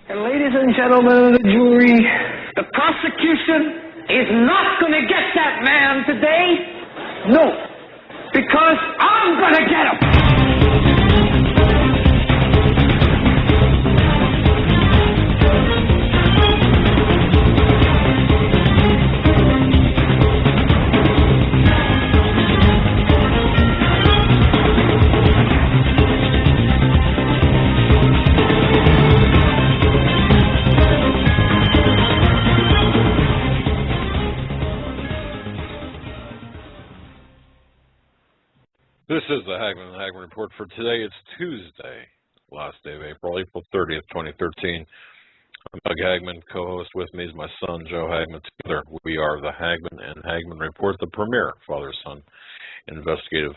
And ladies and gentlemen of the jury, the prosecution is not going to get that man today. No, because I'm going to get him. This is the Hagmann Report for today. It's Tuesday, last day of April 30th, 2013. I'm Doug Hagmann. Co-host with me is my son, Joe Hagmann. Together, we are the Hagmann and Hagmann Report, the premier father-son investigative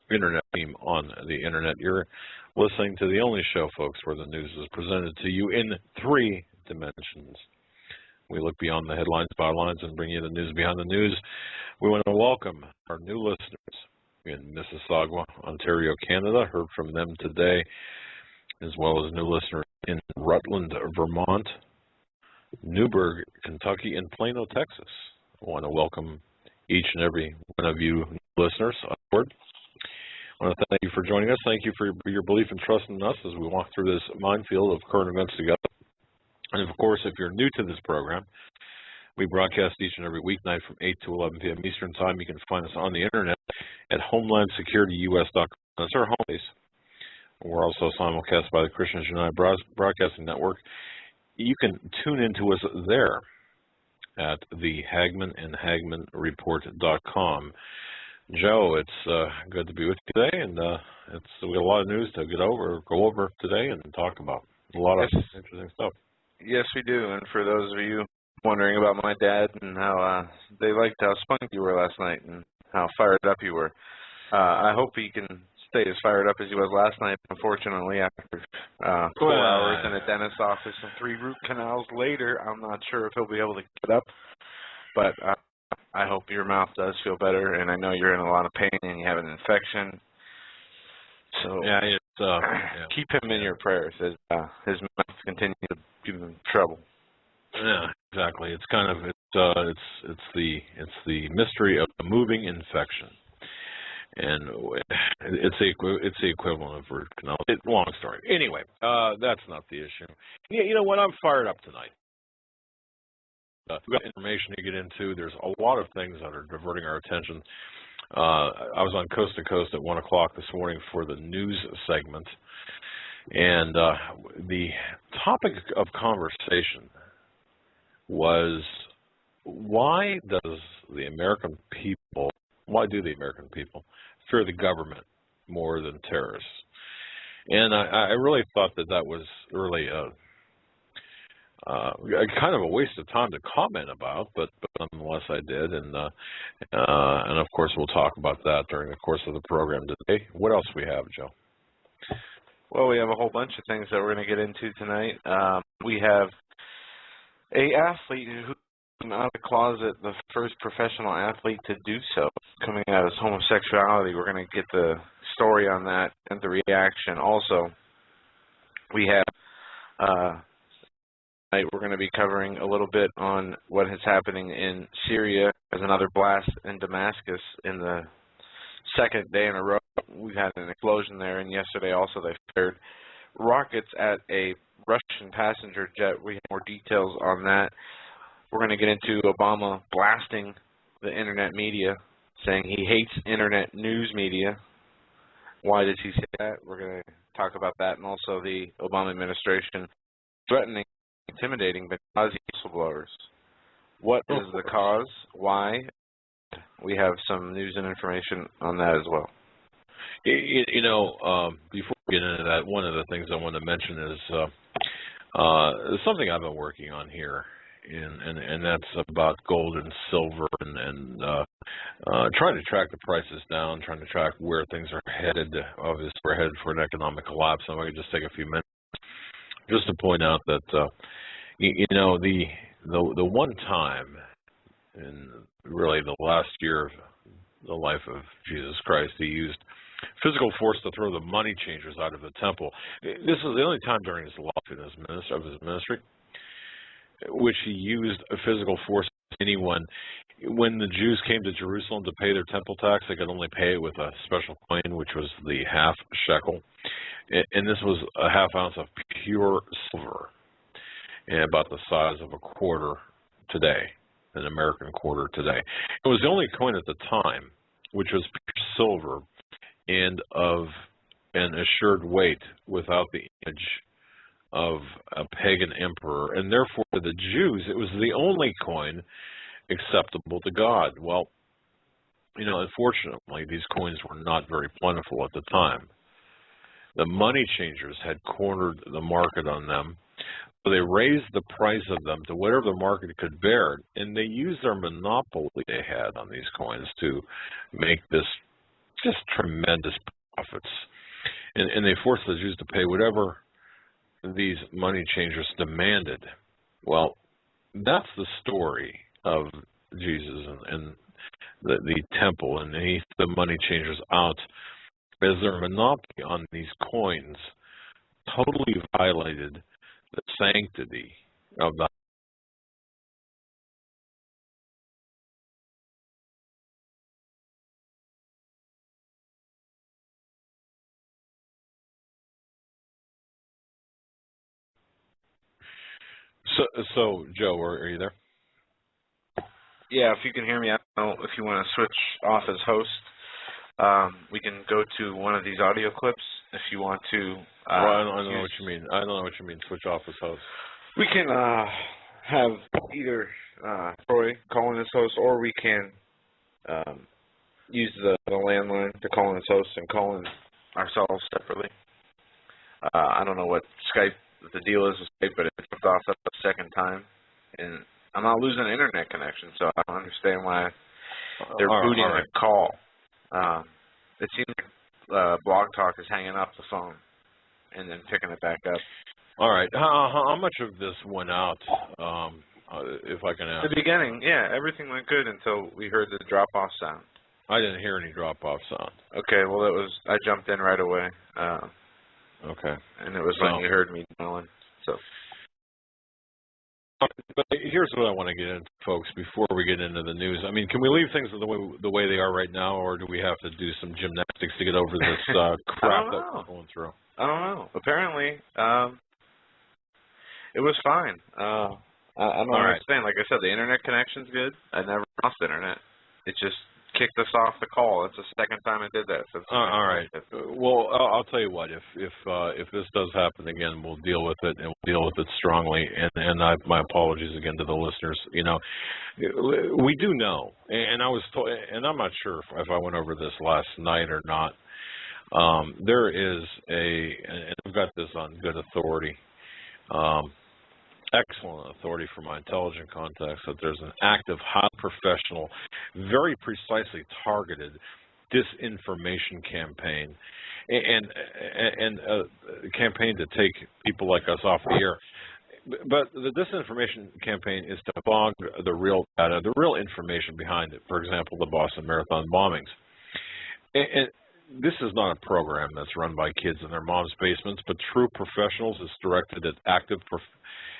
internet team on the internet. You're listening to the only show, folks, where the news is presented to you in 3 dimensions. We look beyond the headlines, bylines, and bring you the news behind the news. We want to welcome our new listeners in Mississauga, Ontario, Canada. Heard from them today, as well as new listeners in Rutland, Vermont, Newburgh, Kentucky, and Plano, Texas. I want to welcome each and every one of you listeners on board. I want to thank you for joining us. Thank you for your belief and trust in us as we walk through this minefield of current events together. And of course, if you're new to this program, we broadcast each and every weeknight from 8 to 11 p.m. Eastern Time. You can find us on the internet at HomelandSecurityUS.com. That's our home base. We're also simulcast by the Christians United Broadcasting Network. You can tune into us there at the Hagmann and HagmannReport.com. Joe, it's good to be with you today, and we got a lot of news to go over today and talk about. A lot of interesting stuff. Yes, we do. And for those of you wondering about my dad and how they liked how spunky you were last night and how fired up you were, I hope he can stay as fired up as he was last night. Unfortunately, after 4 hours in a dentist's office and 3 root canals later, I'm not sure if he'll be able to get up. But I hope your mouth does feel better, and I know you're in a lot of pain and you have an infection. So keep him in your prayers as his mouth continues to give him trouble. Yeah, exactly. It's kind of it's the mystery of the moving infection, and it's the equivalent of root canal. Long story. Anyway, that's not the issue. Yeah, you know what? I'm fired up tonight. We've got information to get into. There's a lot of things that are diverting our attention. I was on Coast to Coast at 1 o'clock this morning for the news segment, and the topic of conversation was why do the American people fear the government more than terrorists? And I really thought that was really kind of a waste of time to comment about, but nonetheless I did, and of course we'll talk about that during the course of the program today. What else we have, Joe? Well, we have a whole bunch of things that we're going to get into tonight. We have an athlete who came out of the closet, the first professional athlete to do so, coming out of his homosexuality. We're going to get the story on that and the reaction. Also, we have tonight we're going to be covering a little bit on what is happening in Syria. There's another blast in Damascus in the 2nd day in a row. We've had an explosion there, and yesterday also they fired rockets at a Russian passenger jet. We have more details on that. We're going to get into Obama blasting the internet media, saying he hates internet news media. Why does he say that? We're going to talk about that, and also the Obama administration threatening, intimidating Benghazi whistleblowers. What is the cause? Why? We have some news and information on that as well. You know, before we get into that, one of the things I want to mention is something I've been working on here, and that's about gold and silver and trying to track the prices down, trying to track where things are headed. Obviously, we're headed for an economic collapse. So I could just take a few minutes just to point out that you know, the one time in really the last year of the life of Jesus Christ, he used physical force to throw the money changers out of the temple. This is the only time during his life in his ministry which he used a physical force to anyone. When the Jews came to Jerusalem to pay their temple tax, they could only pay it with a special coin, which was the half shekel. And this was a half ounce of pure silver, and about the size of a quarter today, an American quarter today. It was the only coin at the time which was pure silver and of an assured weight without the image of a pagan emperor. And therefore, to the Jews, it was the only coin acceptable to God. Well, you know, unfortunately, these coins were not very plentiful at the time. The money changers had cornered the market on them, so they raised the price of them to whatever the market could bear, and they used their monopoly they had on these coins to make this just tremendous profits. And they forced the Jews to pay whatever these money changers demanded. Well, that's the story of Jesus and the temple, and he threw the money changers out as their monopoly on these coins totally violated the sanctity of the So Joe, are you there? Yeah, if you can hear me, I don't know if you want to switch off as host. We can go to one of these audio clips if you want to. Well, I don't know what you mean. I don't know what you mean, switch off as host. We can have either Troy call in as host, or we can use the landline to call in as host and call in ourselves separately. I don't know what Skype, the deal is with Skype, but it took off the second time. And I'm not losing an internet connection, so I don't understand why they're booting the call. It seems like Blog Talk is hanging up the phone and then picking it back up. All right. How much of this went out, if I can ask? The beginning, yeah, everything went good until we heard the drop-off sound. I didn't hear any drop-off sound. Okay, well, I jumped in right away. Okay. And it was when you heard me yelling. So. But here's what I want to get into, folks, before we get into the news. I mean, can we leave things the way they are right now, or do we have to do some gymnastics to get over this crap that we're going through? I don't know. Apparently, it was fine. I don't understand. Like I said, the internet connection's good. I never lost internet. It just kicked us off the call. It's the second time it did that. All right. Well, I'll tell you what. If this does happen again, we'll deal with it, and we'll deal with it strongly. And my apologies again to the listeners. You know, we do know, and I was told, and I'm not sure if I went over this last night or not. There is and I've got this on good authority. Excellent authority from my intelligent contacts, that there's an active, highly professional, very precisely targeted disinformation campaign, and a campaign to take people like us off the air. But the disinformation campaign is to bog the real data, the real information behind it. For example, the Boston Marathon bombings. And this is not a program that's run by kids in their mom's basements, but true professionals. It's directed at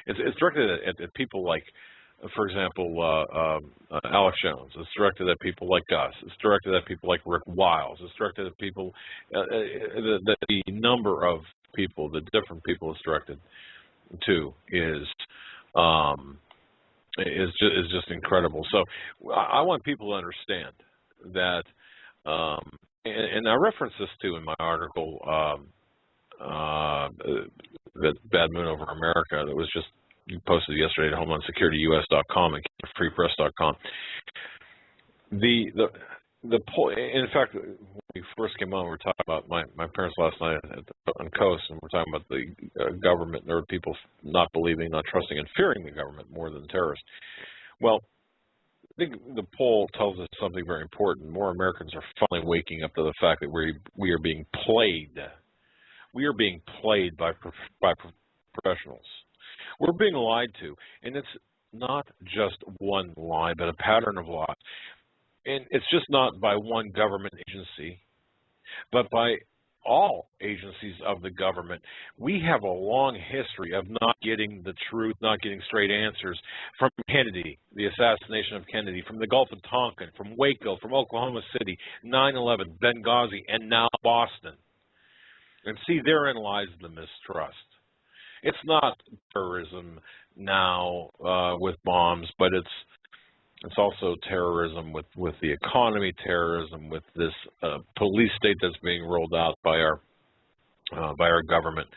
It's directed at people like, for example, Alex+Jones. It's directed at people like us. It's directed at people like Rick Wiles. It's directed at people, the number of people, the different people it's directed to is just incredible. So I want people to understand that, and I reference this too in my article, that Bad Moon Over America, that was just posted yesterday at HomelandSecurityUS.com and freepress.com. The poll, in fact, when we first came on, we were talking about my parents last night on Coast, and we're talking about the government. There were people not believing, not trusting, and fearing the government more than terrorists. Well, I think the poll tells us something very important. More Americans are finally waking up to the fact that we are being played. We are being played by professionals. We're being lied to, and it's not just one lie, but a pattern of lies. And it's just not by one government agency. but by all agencies of the government. We have a long history of not getting the truth, not getting straight answers from Kennedy, the assassination of Kennedy, from the Gulf of Tonkin, from Waco, from Oklahoma City, 9/11, Benghazi, and now Boston. And see, therein lies the mistrust. It's not terrorism now with bombs, but it's also terrorism with the economy, terrorism with this police state that's being rolled out by our government.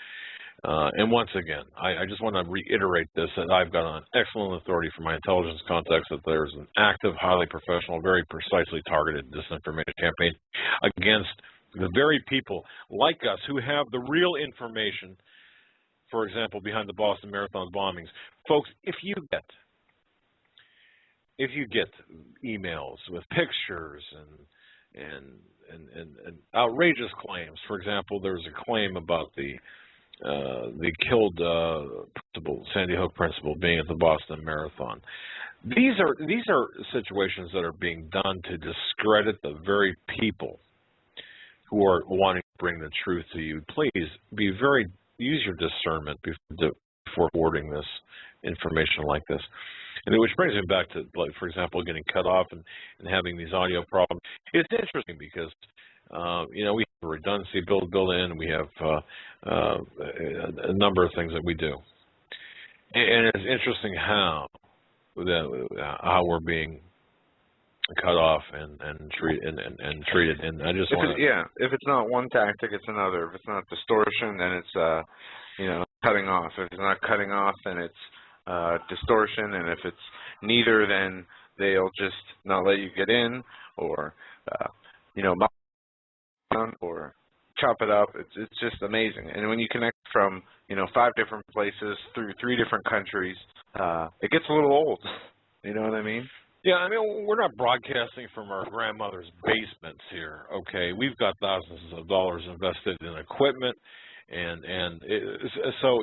And once again, I just want to reiterate this, that I've got an excellent authority from my intelligence contacts that there's an active, highly professional, very precisely targeted disinformation campaign against the very people like us who have the real information, for example, behind the Boston Marathon bombings. Folks, if you get emails with pictures and outrageous claims, for example, there was a claim about the killed principal, Sandy Hook principal, being at the Boston Marathon. These are situations that are being done to discredit the very people who are wanting to bring the truth to you. Please use your discernment before forwarding this information like this. And which brings me back to, like, for example, getting cut off and having these audio problems. It's interesting because, we have a redundancy built in. We have a number of things that we do. And it's interesting how we're being cut off and treated. And I just want to... if it's not one tactic, it's another. If it's not distortion, then it's, cutting off. If it's not cutting off, then it's distortion, and if it's neither, then they'll just not let you get in, or or chop it up. It's just amazing. And when you connect from 5 different places through 3 different countries, it gets a little old. You know what I mean? Yeah, I mean, we're not broadcasting from our grandmother's basements here, okay? We've got thousands of dollars invested in equipment, and so,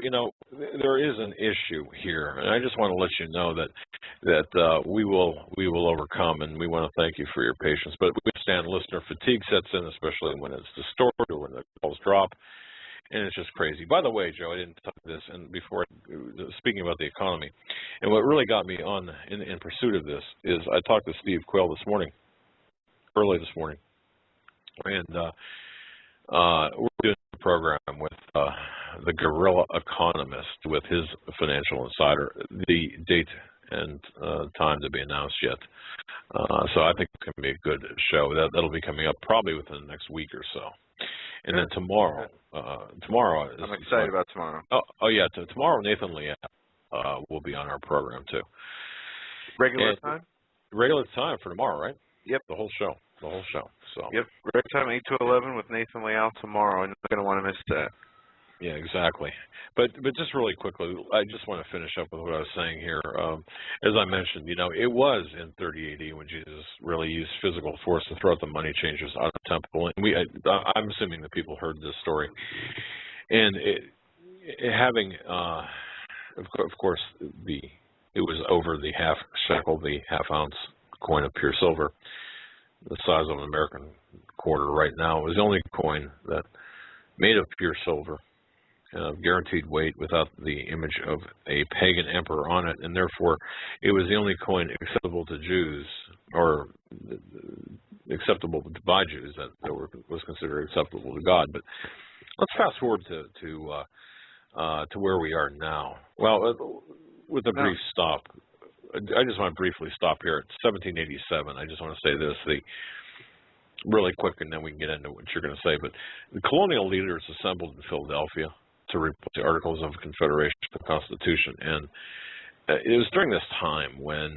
there is an issue here, and I just want to let you know that we will overcome, and we want to thank you for your patience. But we understand listener fatigue sets in, especially when it's distorted or when the calls drop, and it's just crazy. By the way, Joe, I didn't talk this, and before speaking about the economy, and what really got me on in pursuit of this is I talked to Steve Quayle early this morning, and we're doing a program with the Guerrilla Economist with his Financial Insider. The date and time to be announced yet. So I think it's going to be a good show. That'll be coming up probably within the next week or so. And then tomorrow, I'm excited about tomorrow. Oh yeah, tomorrow Nathan Lee will be on our program too. Regular time? Regular time for tomorrow, right? Yep. The whole show. So. Yep. Regular time 8 to 11 with Nathan Lee tomorrow, and you're not going to want to miss that. Yeah, exactly. But just really quickly, I just want to finish up with what I was saying here. As I mentioned, it was in 30 AD when Jesus really used physical force to throw out the money changers out of the temple. And I'm assuming that people heard this story. And having, of course, it was over the half shekel, the half-ounce coin of pure silver, the size of an American quarter right now. It was the only coin that made of pure silver, guaranteed weight, without the image of a pagan emperor on it, and therefore it was the only coin acceptable to Jews, or acceptable by Jews, that was considered acceptable to God. But let's fast forward to where we are now. Well, with a brief stop, I just want to briefly stop here at 1787. I just want to say this, really quick, and then we can get into what you're going to say. But the colonial leaders assembled in Philadelphia to report the Articles of Confederation, the Constitution, and it was during this time when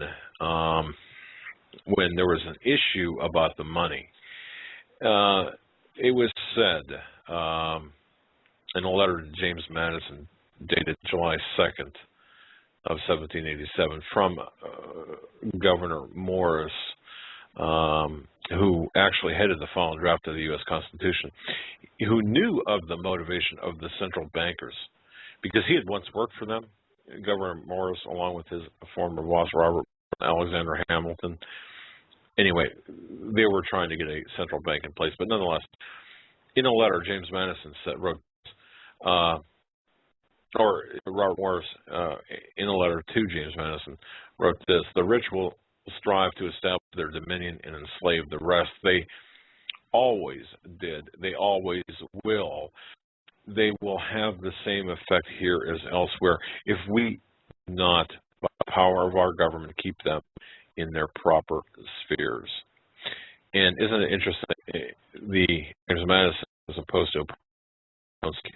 there was an issue about the money. It was said in a letter to James Madison, dated July 2nd of 1787, from Governor Morris, who actually headed the final draft of the U.S. Constitution, who knew of the motivation of the central bankers, because he had once worked for them, Governor Morris, along with his former boss, Robert Alexander Hamilton. Anyway, they were trying to get a central bank in place, but nonetheless, In a letter, James Madison wrote, or Robert Morris, in a letter to James Madison, wrote this: "The rich will strive to establish their dominion and enslave the rest. They always did. They always will. They will have the same effect here as elsewhere if we do not, by the power of our government, keep them in their proper spheres." And isn't it interesting, the James Madison as opposed to Polonsky.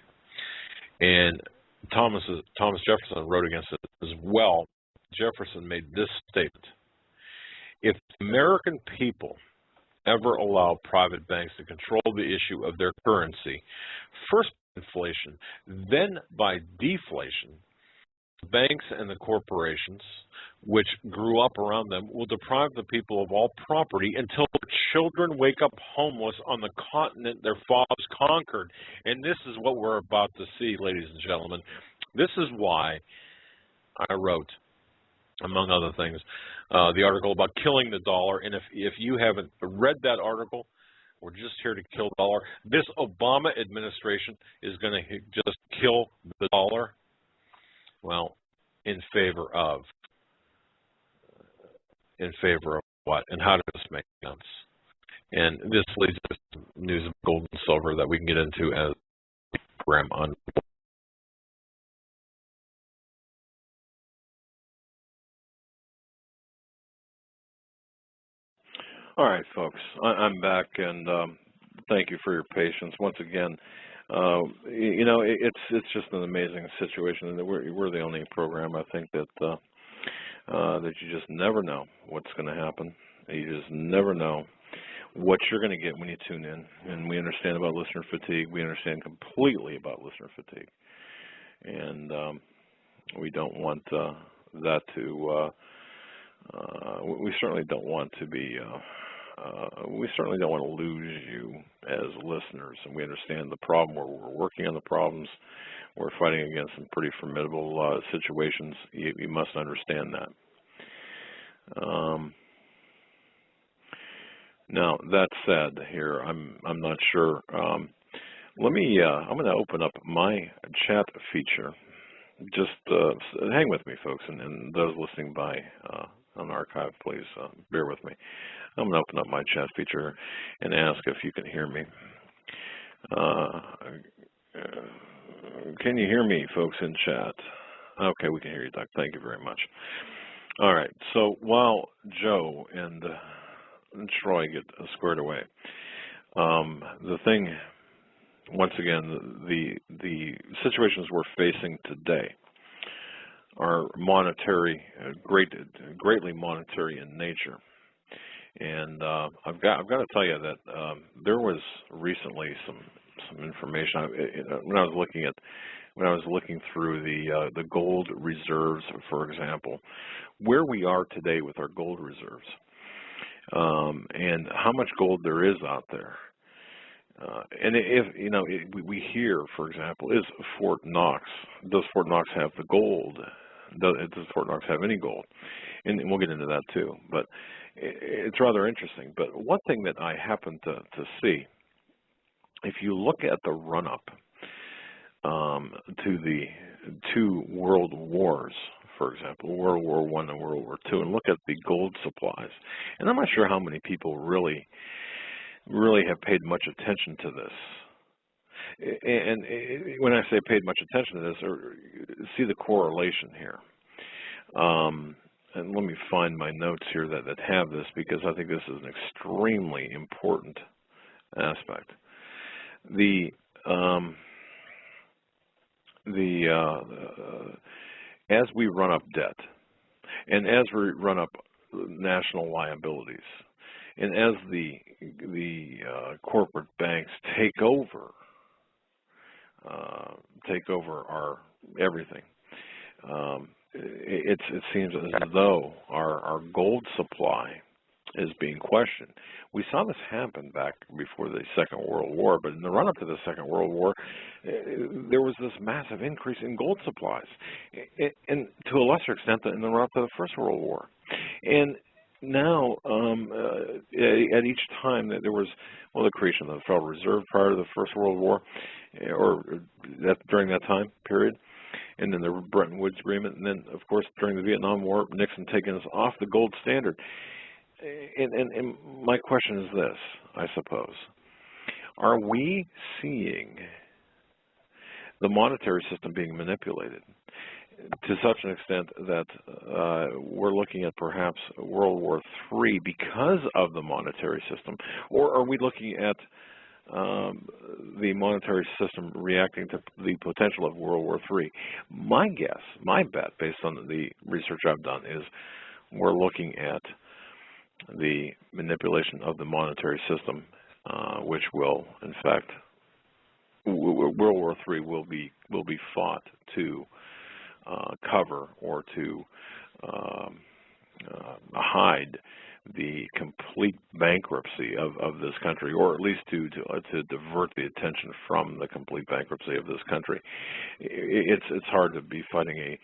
And Thomas Jefferson wrote against it as well. Jefferson made this statement: "If the American people ever allow private banks to control the issue of their currency, first by inflation, then by deflation, the banks and the corporations which grew up around them will deprive the people of all property until their children wake up homeless on the continent their fathers conquered." And this is what we're about to see, ladies and gentlemen. This is why I wrote, among other things, the article about killing the dollar. And if you haven't read that article, we're just here to kill the dollar. This Obama administration is going to just kill the dollar. Well, in favor of what? And how does this make sense? And this leads to news of gold and silver that we can get into as the program on. All right, folks, I'm back, and thank you for your patience once again. You know, it's just an amazing situation, and we're the only program, I think, that that you just never know what's going to happen. You just never know what you're going to get when you tune in. And we understand about listener fatigue. We understand completely about listener fatigue, and we don't want that to. We certainly don't want to be. We certainly don't want to lose you as listeners, and we understand the problem. We're working on the problems. We're fighting against some pretty formidable situations. You must understand that. Now, that said, here I'm not sure. Let me. I'm going to open up my chat feature. Just hang with me, folks, and those listening by on archive, please bear with me. I'm going to open up my chat feature and ask if you can hear me. Can you hear me, folks, in chat? Okay, we can hear you, Doc. Thank you very much. All right, so while Joe and Troy get squared away, the thing, once again, the situations we're facing today are monetary, greatly monetary in nature. And I've got to tell you that there was recently some information when I was looking through the gold reserves, for example, where we are today with our gold reserves, and how much gold there is out there. And if you know, we hear, for example, is Fort Knox? Does Fort Knox have the gold? Does Fort Knox have any gold? And we'll get into that too. But it's rather interesting. But one thing that I happen to see, if you look at the run-up to the two world wars, for example, World War I and World War II, and look at the gold supplies, and I'm not sure how many people really have paid much attention to this. And when I say paid much attention to this, or see the correlation here. And let me find my notes here that have this, because I think this is an extremely important aspect. As we run up debt, and as we run up national liabilities, and as the corporate banks take over our everything, it seems as though our gold supply is being questioned. We saw this happen back before the Second World War, but in the run-up to the Second World War, there was this massive increase in gold supplies, and to a lesser extent in the run-up to the First World War. And now, at each time that there was, well, the creation of the Federal Reserve prior to the First World War, or during that time period, and then the Bretton Woods Agreement, and then, of course, during the Vietnam War, Nixon taking us off the gold standard. And my question is this, I suppose. Are we seeing the monetary system being manipulated to such an extent that we're looking at perhaps World War III because of the monetary system? Or are we looking at the monetary system reacting to the potential of World War III? My guess, my bet, based on the research I've done, is we're looking at the manipulation of the monetary system, which will, in fact, World War III will be fought to cover or to hide the complete bankruptcy of this country, or at least to divert the attention from the complete bankruptcy of this country. It's hard to be fighting a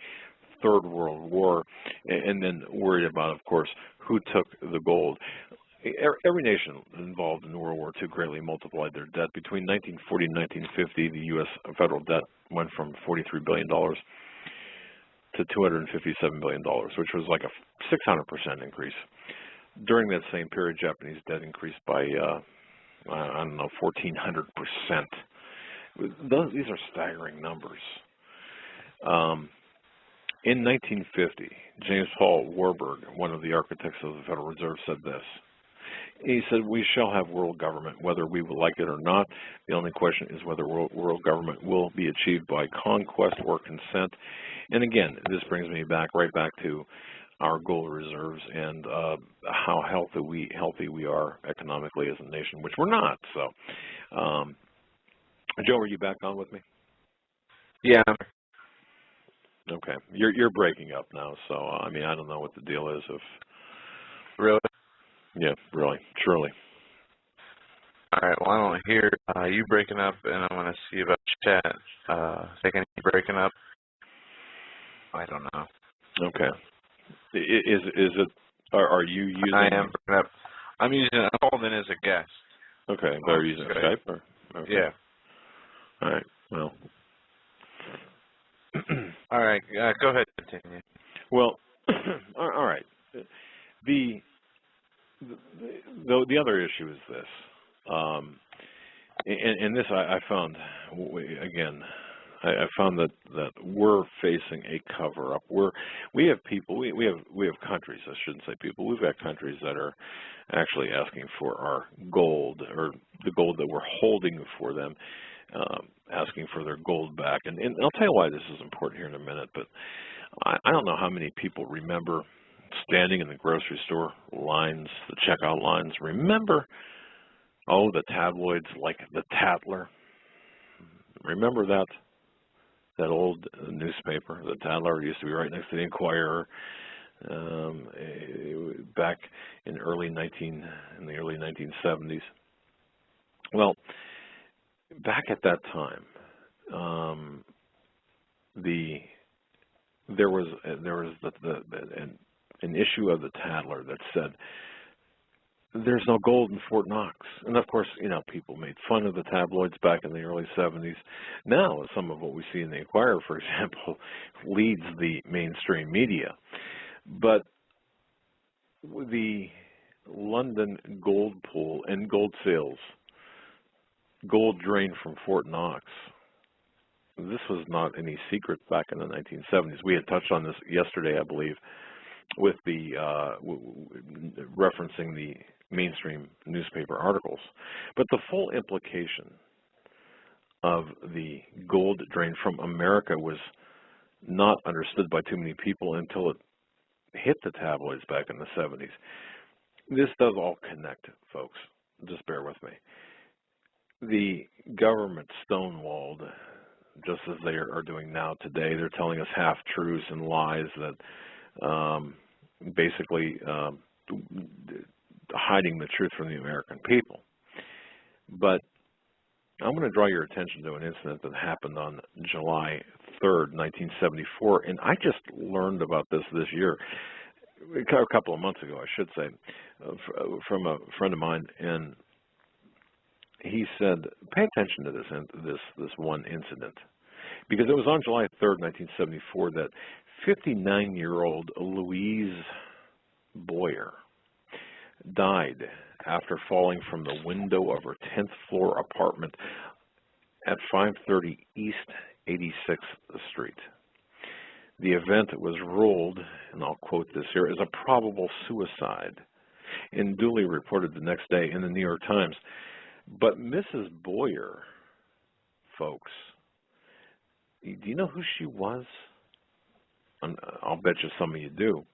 third world war and then worried about, of course, who took the gold. Every nation involved in World War II greatly multiplied their debt. Between 1940 and 1950, the U.S. federal debt went from $43 billion to $257 billion, which was like a 600% increase. During that same period, Japanese debt increased by, I don't know, 1,400%. These are staggering numbers. In 1950, James Paul Warburg, one of the architects of the Federal Reserve, said this. He said, "We shall have world government, whether we will like it or not. The only question is whether world government will be achieved by conquest or consent." And again, this brings me right back to our gold reserves and how healthy we are economically as a nation, which we're not. So, Joe, are you back on with me? Yeah. Okay, you're breaking up now. So I mean, I don't know what the deal is. Really? Yeah, really, truly. All right. Well, I don't hear you breaking up, and I'm going to see about chat. Thinking you breaking up. I don't know. Okay. Is it? Are you using? I am breaking up. I'm called in as a guest. Okay, but are you using Skype? Or? Okay. Yeah. All right. Well. All right. Go ahead. Continue. Well. All right. The other issue is this, and this I found again. I found that we're facing a cover-up. We have people, we have countries. I shouldn't say people. We've got countries that are actually asking for our gold, or the gold that we're holding for them, asking for their gold back. And I'll tell you why this is important here in a minute. But I don't know how many people remember standing in the grocery store lines, the checkout lines. Remember, the tabloids like the Tatler. Remember that old newspaper, the Tatler? Used to be right next to the Inquirer. Back in the early 1970s. Well, back at that time, there was an issue of the Tatler that said, "There's no gold in Fort Knox." And of course, people made fun of the tabloids back in the early 70s. Now, some of what we see in the Inquirer, for example, leads the mainstream media. But the London gold pool and gold sales, gold drained from Fort Knox, this was not any secret back in the 1970s. We had touched on this yesterday, I believe, with the referencing the mainstream newspaper articles. But the full implication of the gold drain from America was not understood by too many people until it hit the tabloids back in the 70s. This does all connect, folks. Just bear with me. The government stonewalled, just as they are doing now today. They're telling us half-truths and lies that basically hiding the truth from the American people. But I'm going to draw your attention to an incident that happened on July 3rd, 1974, and I just learned about this year. a couple of months ago, I should say, from a friend of mine, and he said, pay attention to this one incident, because it was on July 3rd, 1974, that 59-year-old Louise Boyer died after falling from the window of her 10th floor apartment at 530 East 86th Street. The event was ruled, and I'll quote this here, as a probable suicide, and duly reported the next day in the New York Times. But Mrs. Boyer, folks, do you know who she was? I'll bet you some of you do.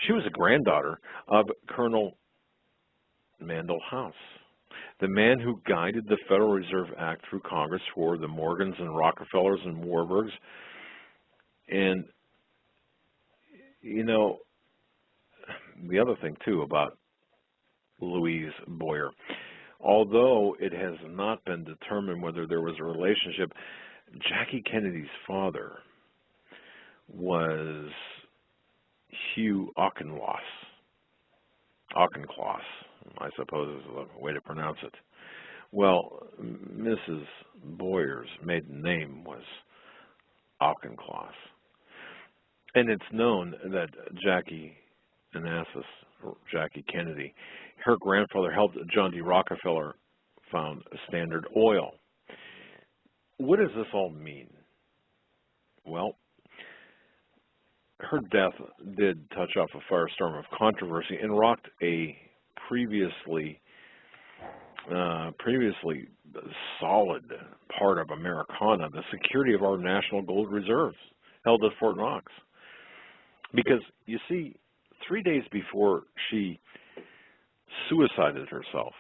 She was a granddaughter of Colonel Mandel House, the man who guided the Federal Reserve Act through Congress for the Morgans and Rockefellers and Warburgs. And, you know, the other thing, too, about Louise Boyer, although it has not been determined whether there was a relationship, Jackie Kennedy's father was Hugh Auchincloss, I suppose is the way to pronounce it. Well, Mrs. Boyer's maiden name was Auchincloss. And it's known that Jackie Onassis, or Jackie Kennedy, her grandfather helped John D. Rockefeller found Standard Oil. What does this all mean? Well, her death did touch off a firestorm of controversy and rocked a previously solid part of Americana, the security of our national gold reserves held at Fort Knox. Because, you see, 3 days before she suicided herself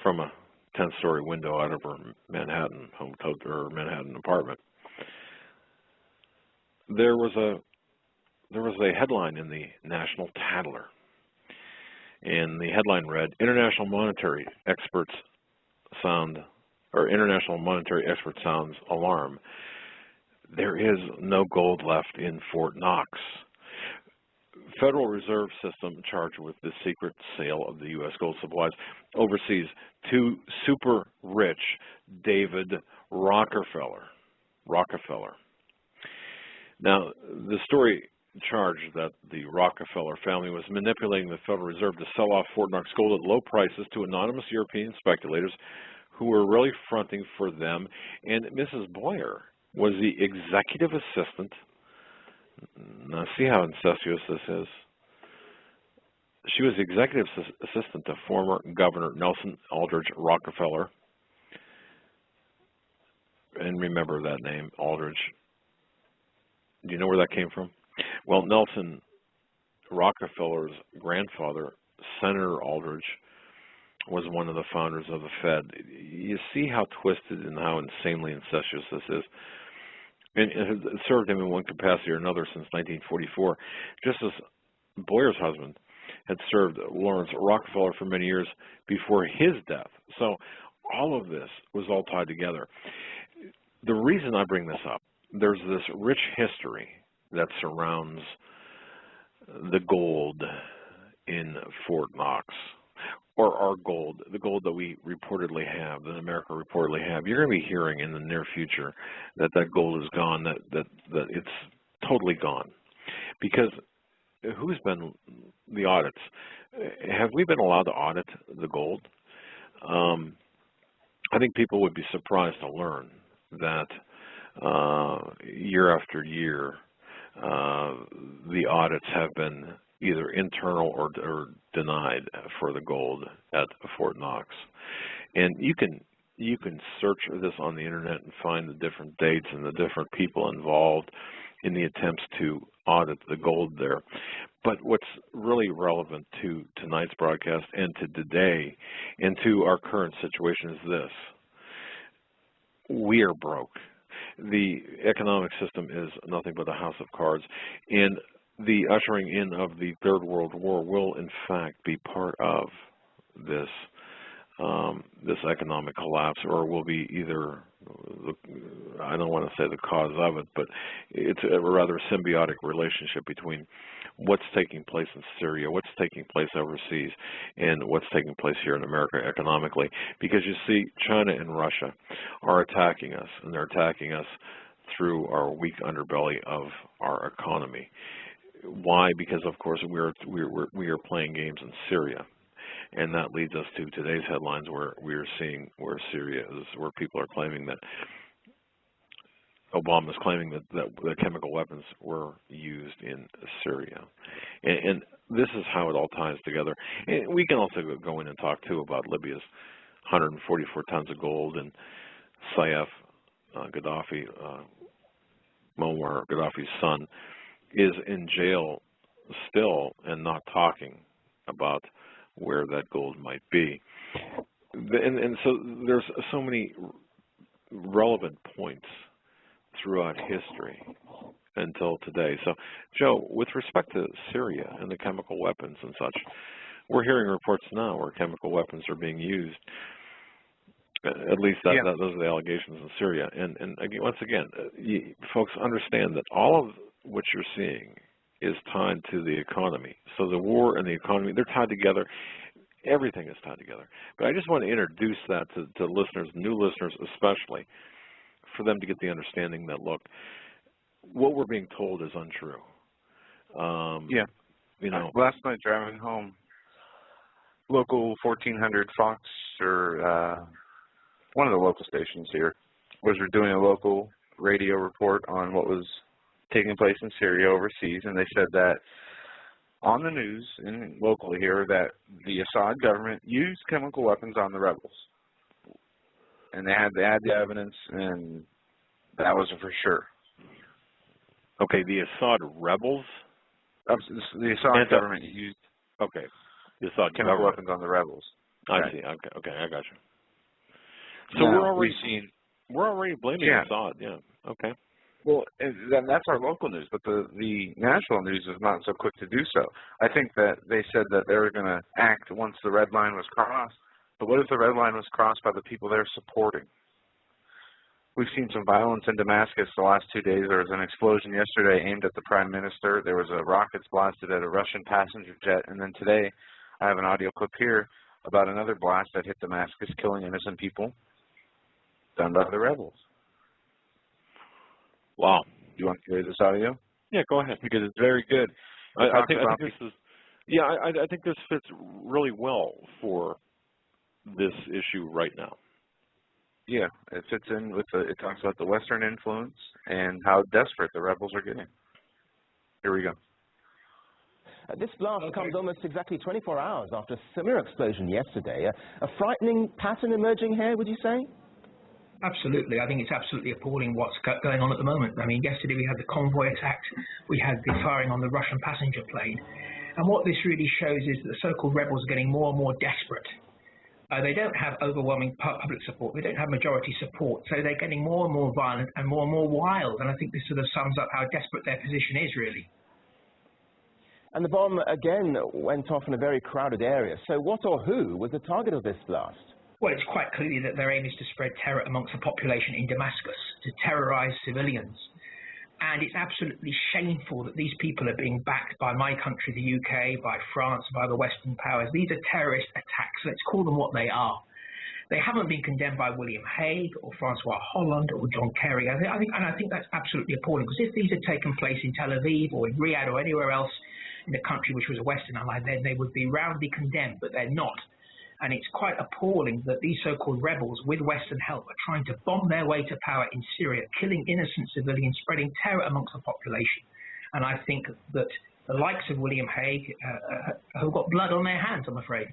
from a 10-story window out of her Manhattan Manhattan apartment, there was a headline in the National Tattler, and the headline read, International monetary expert sounds alarm. There is no gold left in Fort Knox. Federal Reserve System charged with the secret sale of the U.S. gold supplies overseas to super rich David Rockefeller. Now, the story charged that the Rockefeller family was manipulating the Federal Reserve to sell off Fort Knox gold at low prices to anonymous European speculators who were really fronting for them. And Mrs. Boyer was the executive assistant. Now, see how incestuous this is? She was the executive assistant to former Governor Nelson Aldrich Rockefeller. And remember that name, Aldrich. Do you know where that came from? Well, Nelson Rockefeller's grandfather, Senator Aldrich, was one of the founders of the Fed. You see how twisted and how insanely incestuous this is. And it has served him in one capacity or another since 1944, just as Boyer's husband had served Lawrence Rockefeller for many years before his death. So all of this was all tied together. The reason I bring this up, there's this rich history that surrounds the gold in Fort Knox, or our gold, the gold that we reportedly have, that America reportedly have. You're going to be hearing in the near future that that gold is gone, that it's totally gone. Because who's been the audits? Have we been allowed to audit the gold? I think people would be surprised to learn that year after year, the audits have been either internal or denied for the gold at Fort Knox. And you can search this on the internet and find the different dates and the different people involved in the attempts to audit the gold there. But what's really relevant to tonight's broadcast and to today and to our current situation is this. We are broke. The economic system is nothing but a house of cards, and the ushering in of the Third World War will, in fact, be part of this this economic collapse, or will be either I don't want to say the cause of it, but it's a rather symbiotic relationship between what's taking place in Syria, what's taking place overseas, and what's taking place here in America economically. Because you see, China and Russia are attacking us, and they're attacking us through our weak underbelly of our economy. Why? Because, of course, we are playing games in Syria. And that leads us to today's headlines, where we are seeing where Syria is, where people are claiming that Obama is claiming that the chemical weapons were used in Syria. And this is how it all ties together. And we can also go in and talk, too, about Libya's 144 tons of gold, and Saif Gaddafi, Muammar Gaddafi's son, is in jail still and not talking about where that gold might be. And so there's so many relevant points throughout history until today. So, Joe, with respect to Syria and the chemical weapons and such, we're hearing reports now where chemical weapons are being used. At least those are the allegations in Syria. And again, once again, folks understand that all of what you're seeing is tied to the economy. So the war and the economy, they're tied together. Everything is tied together. But I just want to introduce that to listeners, new listeners especially, for them to get the understanding that, look, what we're being told is untrue. You know, last night driving home, local 1400 Fox, or one of the local stations here, was doing a local radio report on what was taking place in Syria overseas, and they said that on the news and locally here that the Assad government used chemical weapons on the rebels, and they had the evidence, and that was for sure. Okay, the Assad rebels? The Assad government used the Assad chemical weapons on the rebels. I see. Okay, I got you. So now, we're already blaming Assad. Yeah. Okay. Well, and that's our local news, but the national news is not so quick to do so. I think that they said that they were going to act once the red line was crossed. But what if the red line was crossed by the people they're supporting? We've seen some violence in Damascus the last 2 days. There was an explosion yesterday aimed at the prime minister. There was a rockets blasted at a Russian passenger jet. And then today, I have an audio clip here about another blast that hit Damascus, killing innocent people, done by the rebels. Wow. You want to hear this audio? Yeah, go ahead. Because it's very good. I think this is. Yeah, I think this fits really well for this issue right now. Yeah, it fits in with it talks about the Western influence and how desperate the rebels are getting. Here we go. This blast comes almost exactly 24 hours after a similar explosion yesterday. A frightening pattern emerging here, would you say? Absolutely. I think it's absolutely appalling what's going on at the moment. I mean, yesterday we had the convoy attack. We had the firing on the Russian passenger plane. And what this really shows is that the so-called rebels are getting more and more desperate. They don't have overwhelming public support. They don't have majority support. So they're getting more and more violent and more wild. And I think this sort of sums up how desperate their position is, really. And the bomb, again, went off in a very crowded area. So what or who was the target of this blast? Well, it's quite clear that their aim is to spread terror amongst the population in Damascus, to terrorize civilians. And it's absolutely shameful that these people are being backed by my country, the UK, by France, by the Western powers. These are terrorist attacks. Let's call them what they are. They haven't been condemned by William Hague or Francois Hollande or John Kerry. I think that's absolutely appalling, because if these had taken place in Tel Aviv or in Riyadh or anywhere else in the country which was a Western ally, then they would be roundly condemned, but they're not. And it's quite appalling that these so-called rebels, with Western help, are trying to bomb their way to power in Syria, killing innocent civilians, spreading terror amongst the population. And I think that the likes of William Hague have got blood on their hands, I'm afraid.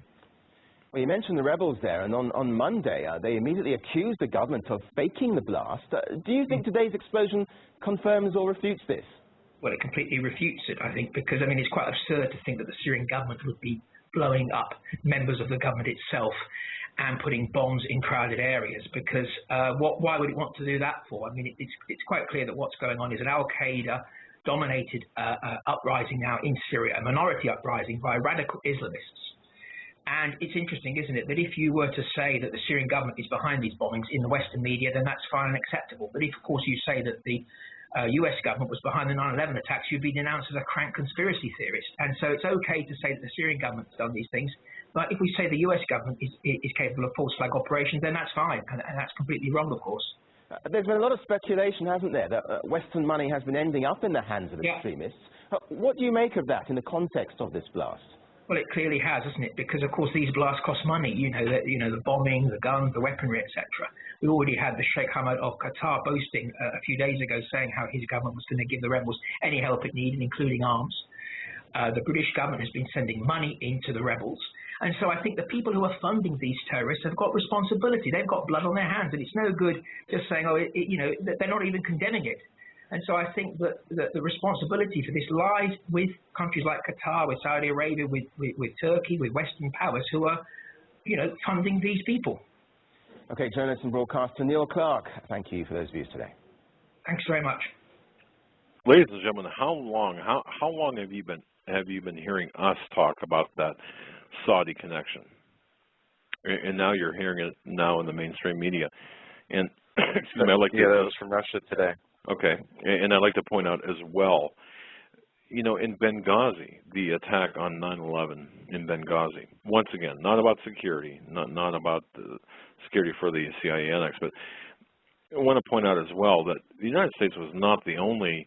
Well, you mentioned the rebels there, and on Monday, they immediately accused the government of faking the blast. Do you think today's explosion confirms or refutes this? Well, it completely refutes it, I think, because, I mean, it's quite absurd to think that the Syrian government would be blowing up members of the government itself and putting bombs in crowded areas, because why would it want to do that for? I mean, it's quite clear that what's going on is an Al-Qaeda dominated uprising now in Syria, a minority uprising by radical Islamists. And it's interesting, isn't it, that if you were to say that the Syrian government is behind these bombings in the Western media, then that's fine and acceptable. But if, of course, you say that the US government was behind the 9/11 attacks, you'd be denounced as a crank conspiracy theorist. And so it's okay to say that the Syrian government's done these things. But if we say the US government is capable of false flag operations, then that's fine. And that's completely wrong, of course. There's been a lot of speculation, hasn't there, that Western money has been ending up in the hands of extremists. What do you make of that in the context of this blast? Well, it clearly has, isn't it? Because, of course, these blasts cost money. The bombing, the guns, the weaponry, etc. We already had the Sheikh Hamad of Qatar boasting a few days ago, saying how his government was going to give the rebels any help it needed, including arms. The British government has been sending money into the rebels. And so I think the people who are funding these terrorists have got responsibility. They've got blood on their hands. And it's no good just saying, they're not even condemning it. And so I think that the responsibility for this lies with countries like Qatar, with Saudi Arabia, with Turkey, with Western powers who are, funding these people. Okay, journalist and broadcaster Neil Clark, thank you for those views today. Thanks very much. Ladies and gentlemen, how long have you been hearing us talk about that Saudi connection? And now you're hearing it now in the mainstream media. And excuse me, that was from Russia today. Okay, and I'd like to point out as well, in Benghazi, the attack on 9/11 in Benghazi, once again, not about security, not about the security for the CIA annex, but I want to point out as well that the United States was not the only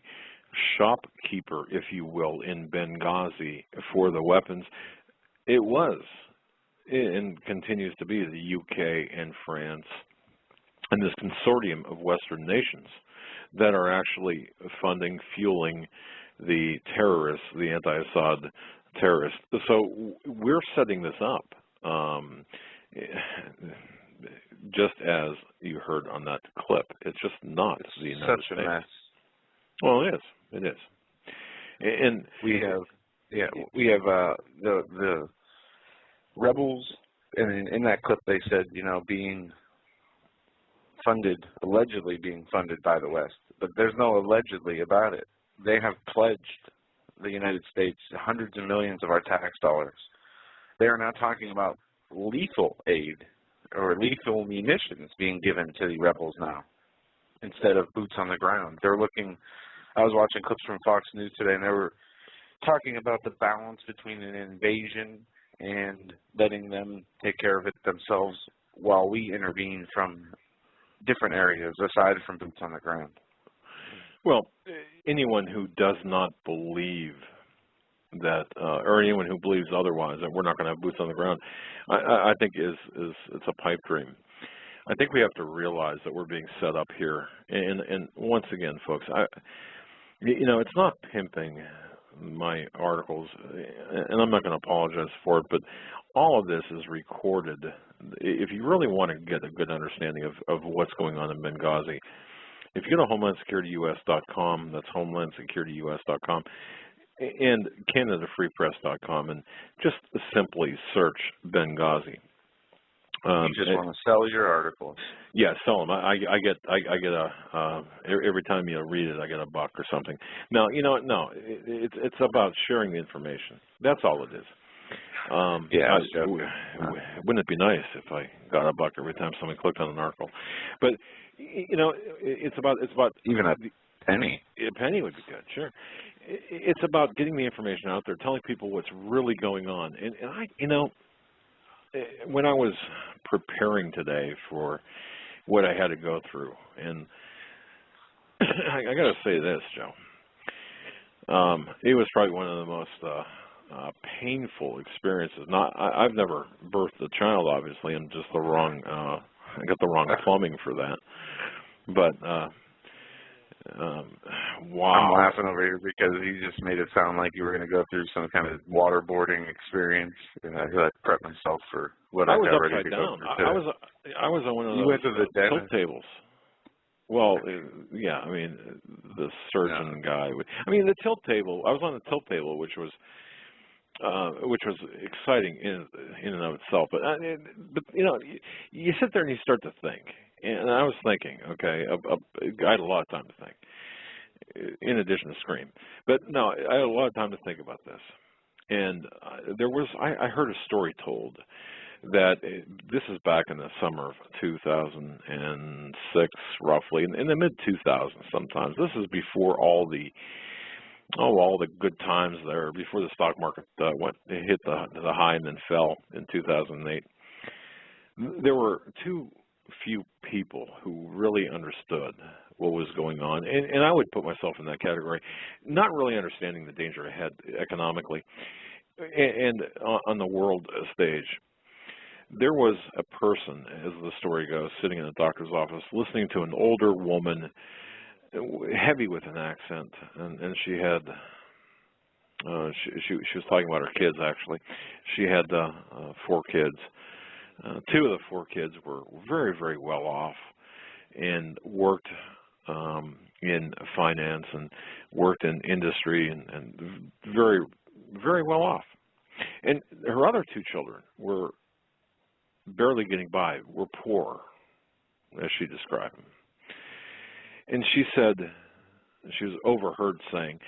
shopkeeper, if you will, in Benghazi for the weapons. It was, and continues to be, the UK and France and this consortium of Western nations that are actually funding, fueling the terrorists, the anti-Assad terrorists. So we're setting this up, just as you heard on that clip. It's just not the United States. Such a mess. Well, it is. It is. And we have the rebels, and in that clip they said, being funded, allegedly being funded by the West. But there's no allegedly about it. They have pledged the United States hundreds of millions of our tax dollars. They are now talking about lethal aid or lethal munitions being given to the rebels now instead of boots on the ground. They're looking, I was watching clips from Fox News today, and they were talking about the balance between an invasion and letting them take care of it themselves while we intervene from different areas aside from boots on the ground. Well, anyone who does not believe that, or anyone who believes otherwise, that we're not going to have boots on the ground, I think it's a pipe dream. I think we have to realize that we're being set up here. And once again, folks, it's not pimping my articles, and I'm not going to apologize for it, but all of this is recorded. If you really want to get a good understanding of what's going on in Benghazi, if you go to HomelandSecurityUS.com, that's HomelandSecurityUS.com, and CanadaFreePress.com, and just simply search Benghazi. You just want to sell your articles. Yeah, sell them. I get every time you read it, I get $1 or something. Now, it's about sharing the information. That's all it is. Wouldn't it be nice if I got $1 every time someone clicked on an article? But it's about even a penny. A penny would be good, sure. It's about getting the information out there, telling people what's really going on. And I, when I was preparing today for what I had to go through, and I got to say this, Joe, it was probably one of the most painful experiences. I've never birthed a child, obviously, and just I got the wrong plumbing for that. But wow. I'm laughing over here because you just made it sound like you were going to go through some kind of waterboarding experience, and I had to prep myself for what I got ready to go through. I was on one of those went to the tilt tables. Well, yeah, I mean, the surgeon guy. I mean, the tilt table. I was on the tilt table, which was exciting in and of itself. But you sit there and you start to think. And I was thinking, okay, I had a lot of time to think, in addition to scream. But no, I had a lot of time to think about this. And I heard a story told that this is back in the summer of 2006, roughly, in the mid-2000s sometimes. This is before all the good times there, before the stock market hit the high and then fell in 2008. There were too few people who really understood what was going on, and I would put myself in that category, not really understanding the danger ahead economically and on the world stage. There was a person, as the story goes, sitting in a doctor's office listening to an older woman, heavy with an accent, and she had she was talking about her kids. Actually, she had 4 kids. 2 of the 4 kids were very, very well off and worked in finance and worked in industry and very, very well off. And her other 2 children were barely getting by, were poor, as she described them. And she said, she was overheard saying,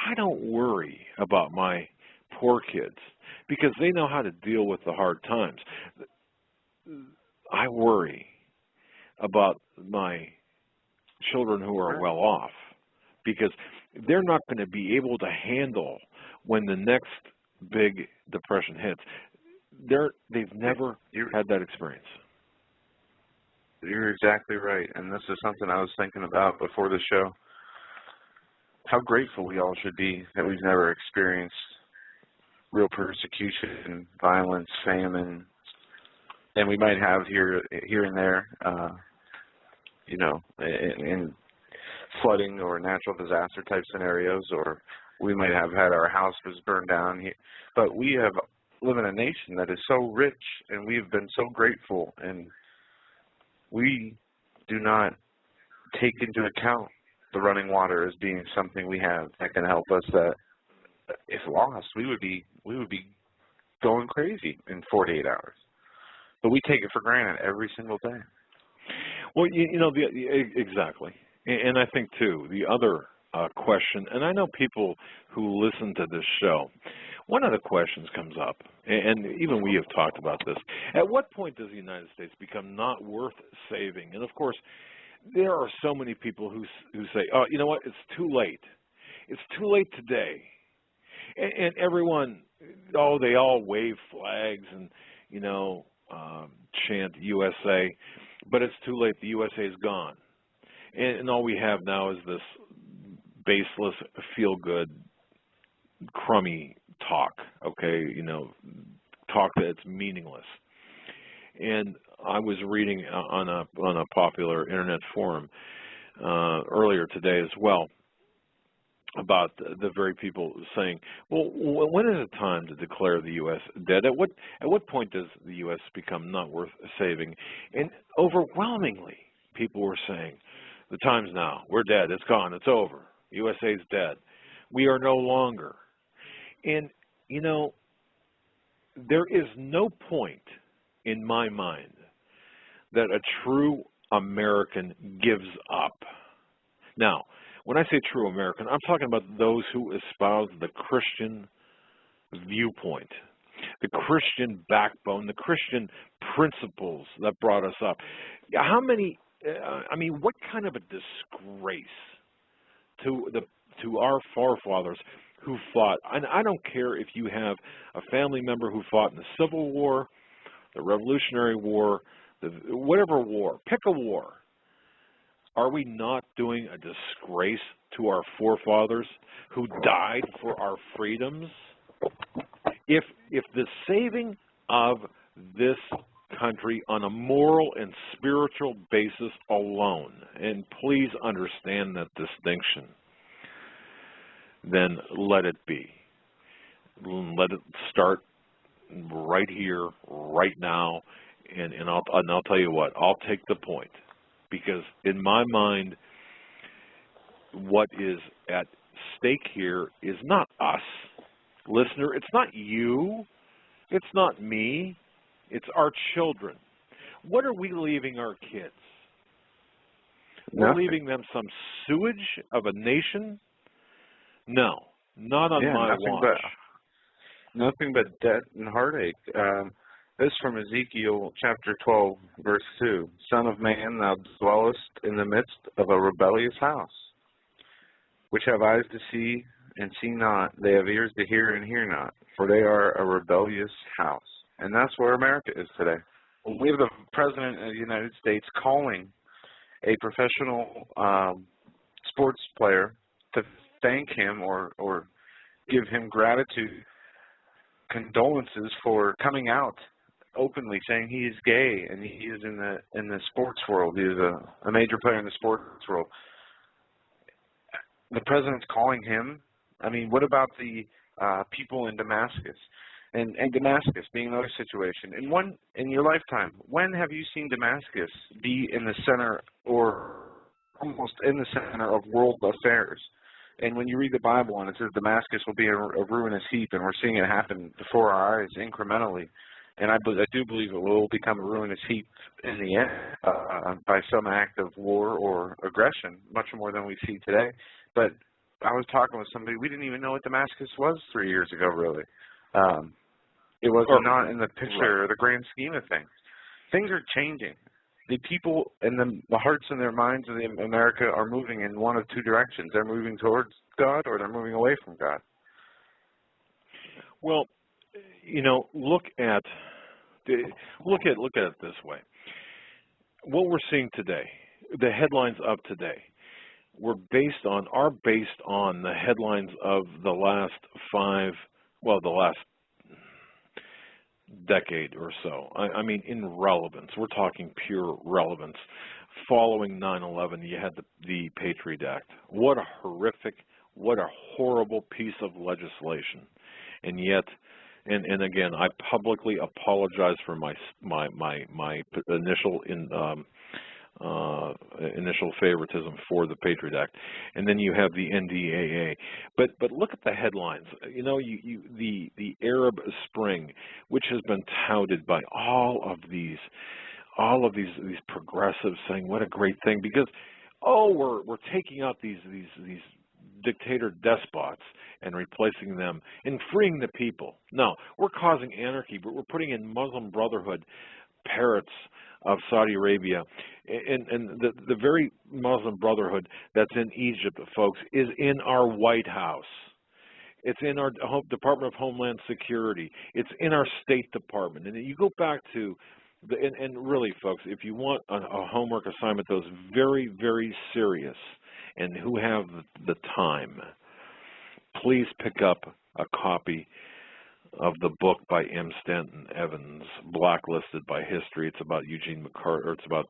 "I don't worry about my poor kids because they know how to deal with the hard times. I worry about my children who are well off because they're not going to be able to handle when the next big depression hits." They've never had that experience. You're exactly right, and this is something I was thinking about before the show. How grateful we all should be that we've never experienced real persecution, violence, famine, and we might have here and there, in flooding or natural disaster type scenarios, or we might have had our houses burned down. But we live in a nation that is so rich, and we've been so grateful, and we do not take into account the running water as being something we have that can help us. That if lost, we would be going crazy in 48 hours. But we take it for granted every single day. Well, exactly. And I think, too, the other question, and I know people who listen to this show, one of the questions comes up, and even we have talked about this. At what point does the United States become not worth saving? And, of course, there are so many people who say, oh, you know what, it's too late. It's too late today. And everyone, they all wave flags and, chant USA, but it's too late. The USA is gone. And all we have now is this baseless, feel-good, crummy talk, talk that's meaningless. And I was reading on a popular internet forum earlier today as well about the very people saying, well, when is it time to declare the U.S. dead? At what point does the U.S. become not worth saving? And overwhelmingly, people were saying, the time's now. We're dead. It's gone. It's over. USA's dead. We are no longer. And, there is no point in my mind that a true American gives up. Now, when I say true American, I'm talking about those who espouse the Christian viewpoint, the Christian backbone, the Christian principles that brought us up. How many, what kind of a disgrace to our forefathers who fought, and I don't care if you have a family member who fought in the Civil War, the Revolutionary War, whatever war, pick a war. Are we not doing a disgrace to our forefathers who died for our freedoms? If the saving of this country on a moral and spiritual basis alone, and please understand that distinction, then let it be. Let it start right here, right now, and I'll tell you what, I'll take the point. Because in my mind, what is at stake here is not us, listener. It's not you. It's not me. It's our children. What are we leaving our kids? We're leaving them some sewage of a nation? No, not on my watch. Nothing but debt and heartache. This from Ezekiel chapter 12, verse 2. Son of man, thou dwellest in the midst of a rebellious house, which have eyes to see and see not, they have ears to hear and hear not, for they are a rebellious house. And that's where America is today. We have the President of the United States calling a professional sports player to thank him or give him gratitude, condolences for coming out openly saying he is gay and he is in the sports world. He is a major player in the sports world. The president's calling him. I mean, what about the people in Damascus? And Damascus being another situation. In your lifetime, when have you seen Damascus be in the center or almost in the center of world affairs? And when you read the Bible and it says Damascus will be a ruinous heap, and we're seeing it happen before our eyes incrementally, and I do believe it will become a ruinous heap in the end by some act of war or aggression, much more than we see today. But I was talking with somebody, we didn't even know what Damascus was 3 years ago, really. It was not in the picture or the grand scheme of things. Things are changing. The people and the hearts and their minds of America are moving in one of two directions. They're moving towards God or they're moving away from God. Well, you know, look at it this way. What we're seeing today, the headlines of today, are based on the headlines of the last decade or so. I mean, in relevance, we're talking pure relevance. Following 9/11, you had the Patriot Act. What a horrible piece of legislation, and yet. And again, I publicly apologize for my initial favoritism for the Patriot Act, and then you have the NDAA. But look at the headlines. You know, the Arab Spring, which has been touted by all of these progressives, saying what a great thing, because we're taking out these dictator despots and replacing them and freeing the people. No, we're causing anarchy, but we're putting in Muslim Brotherhood parrots of Saudi Arabia, and the very Muslim Brotherhood that's in Egypt, folks, is in our White House. It's in our Department of Homeland Security. It's in our State Department. And you go back to and really, folks, if you want a homework assignment that was very, very serious and who have the time, please pick up a copy of the book by M. Stanton Evans, Blacklisted by History. It's about Eugene McCarthy, or it's about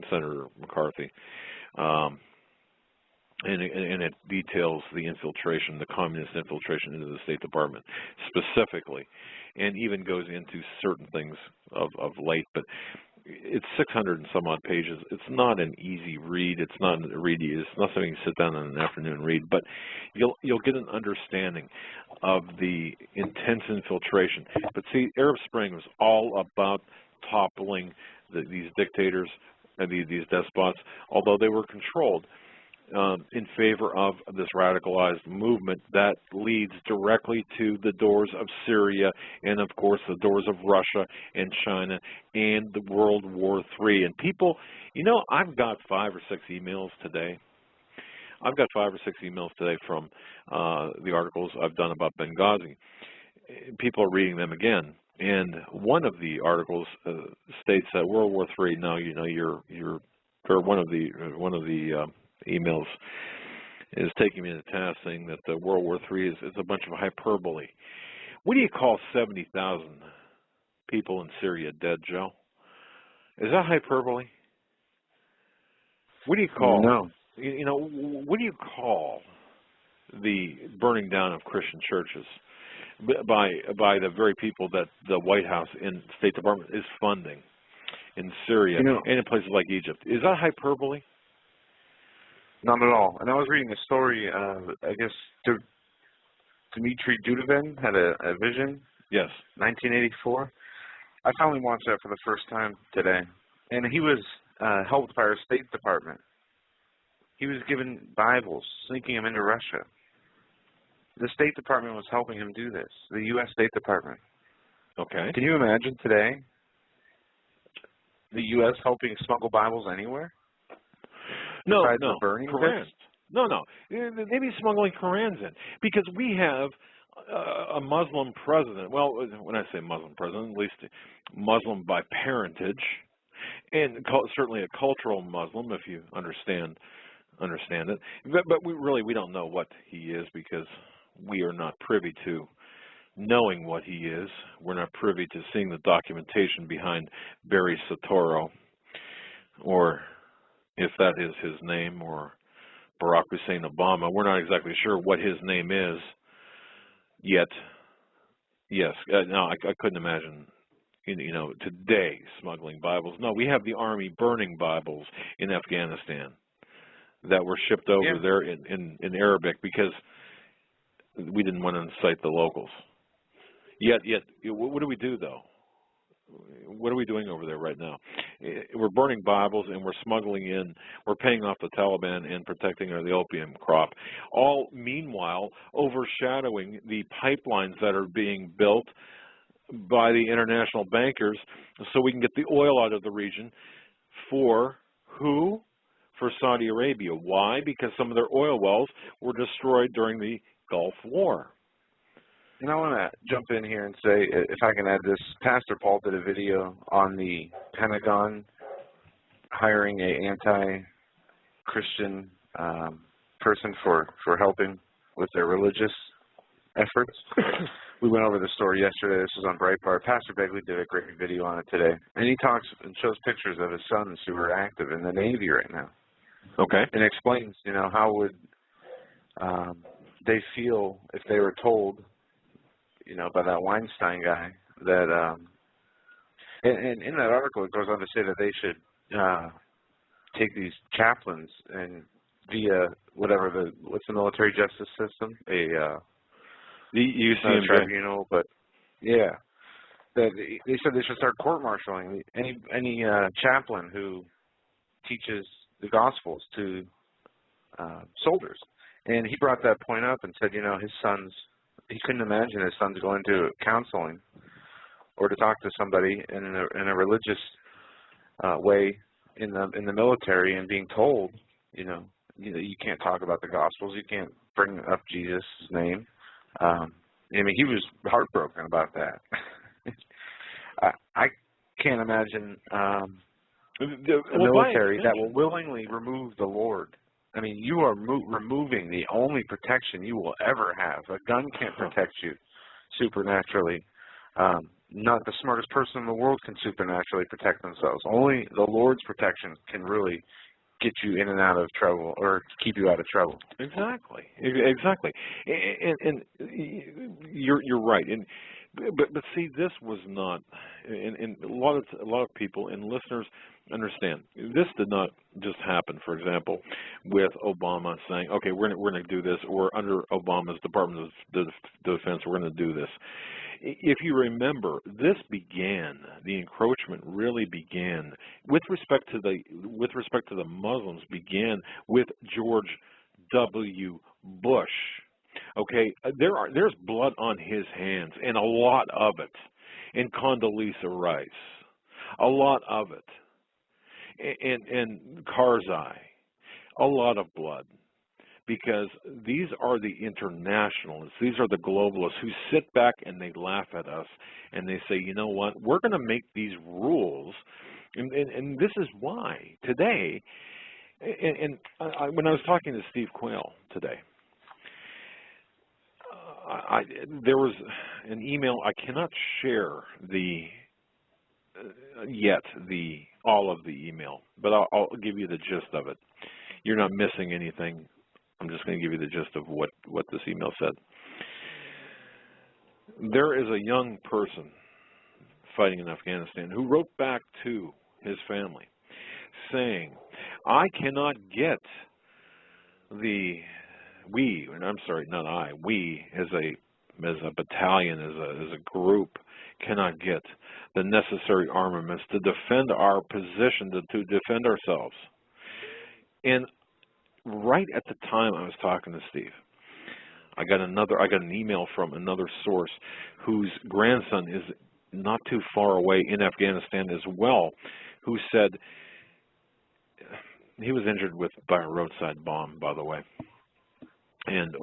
Senator McCarthy, and it details the infiltration, the communist infiltration into the State Department specifically, and even goes into certain things of late. But it's 600 and some odd pages. It's not an easy read. It's not something you sit down in an afternoon and read. But you'll get an understanding of the intense infiltration. But see, Arab Spring was all about toppling these dictators and these despots, although they were controlled in favor of this radicalized movement that leads directly to the doors of Syria and, of course, the doors of Russia and China and the World War III. And people, you know, I've got 5 or 6 emails today. From the articles I've done about Benghazi. People are reading them again. And one of the articles states that World War III. Now, you know, one of the emails is taking me to task, saying that the World War III is a bunch of hyperbole. What do you call 70,000 people in Syria dead, Joe? Is that hyperbole? What do you call? No. You know, what do you call the burning down of Christian churches by the very people that the White House and State Department is funding in Syria and in places like Egypt? Is that hyperbole? Not at all. And I was reading a story, I guess, Dmitry Dudovin had a vision. Yes. 1984. I finally watched that for the first time today. And he was helped by our State Department. He was given Bibles, sneaking them into Russia. the State Department was helping him do this, the U.S. State Department. Okay. Can you imagine today the U.S. helping smuggle Bibles anywhere? No, besides no, the burning Korans. pits? No, no. They be smuggling Korans in because we have a Muslim president. Well, when I say Muslim president, at least Muslim by parentage, and certainly a cultural Muslim, if you understand it. But we don't know what he is because we are not privy to knowing what he is. We're not privy to seeing the documentation behind Barry Soetoro, or if that is his name, or Barack Hussein Obama. We're not exactly sure what his name is yet. Yes, no, I couldn't imagine, today smuggling Bibles. No, we have the army burning Bibles in Afghanistan that were shipped over there in Arabic because we didn't want to incite the locals. Yet, what do we do, though? What are we doing over there right now? We're burning Bibles and we're smuggling in, we're paying off the Taliban and protecting the opium crop, all meanwhile overshadowing the pipelines that are being built by the international bankers so we can get the oil out of the region for who? For Saudi Arabia. Why? Because some of their oil wells were destroyed during the Gulf War. And I want to jump in here and say, if I can add this, Pastor Paul did a video on the Pentagon hiring a anti-Christian person for helping with their religious efforts. We went over the story yesterday. This was on Breitbart. Pastor Begley did a great video on it today. And he talks and shows pictures of his sons who are active in the Navy right now. Okay. And explains, how would they feel if they were told, by that Weinstein guy, that, and in that article it goes on to say that they should take these chaplains and via what's the military justice system? The tribunal, but yeah, that they said they should start court-martialing any chaplain who teaches the Gospels to soldiers. And he brought that point up and said, his sons, he couldn't imagine his sons going to counseling or to talk to somebody in a religious way in the military and being told, you can't talk about the Gospels, you can't bring up Jesus' name. He was heartbroken about that. I can't imagine a military that will willingly remove the Lord. You are removing the only protection you will ever have. A gun can't protect you supernaturally. Not the smartest person in the world can supernaturally protect themselves. Only the Lord's protection can really get you in and out of trouble, or keep you out of trouble. Exactly. And you're right. But see, this was not, and a lot of people and listeners understand, this did not just happen. For example, with Obama saying, okay, we're going to do this, or under Obama's Department of Defense, we're going to do this. If you remember, the encroachment really began with respect to the Muslims, began with George W. Bush. Okay, there's blood on his hands, and a lot of it, and Condoleezza Rice, a lot of it, and Karzai, a lot of blood. Because these are the internationalists, these are the globalists who sit back and they laugh at us and they say, you know what, we're going to make these rules, and this is why today, when I was talking to Steve Quayle today, there was an email. I cannot share all of the email, but I'll give you the gist of it. You're not missing anything. I'm just going to give you the gist of what this email said. There is a young person fighting in Afghanistan who wrote back to his family saying, I cannot get we as a battalion, as a group, cannot get the necessary armaments to defend our position, to defend ourselves. And right at the time I was talking to Steve, I got an email from another source whose grandson is not too far away in Afghanistan as well, who said he was injured by a roadside bomb, by the way, and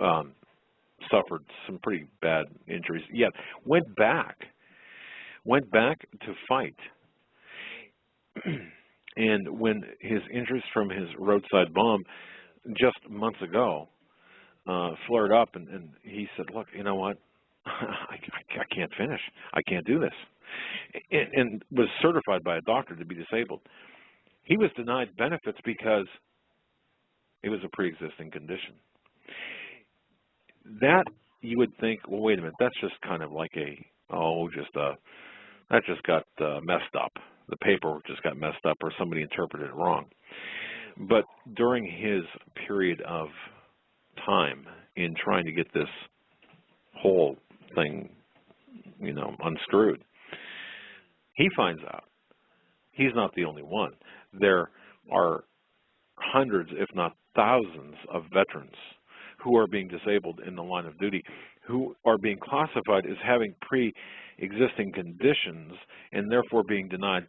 suffered some pretty bad injuries. Yet went back to fight. And when his injuries from his roadside bomb just months ago flared up, and he said, look, you know what, I can't finish. I can't do this. And was certified by a doctor to be disabled. He was denied benefits because it was a pre-existing condition. That, you would think, well, wait a minute, that's just kind of like that just got messed up. The paperwork just got messed up, or somebody interpreted it wrong. But during his period of time in trying to get this whole thing, unscrewed, he finds out he's not the only one. There are hundreds, if not thousands, of veterans who are being disabled in the line of duty, who are being classified as having pre-existing conditions and therefore being denied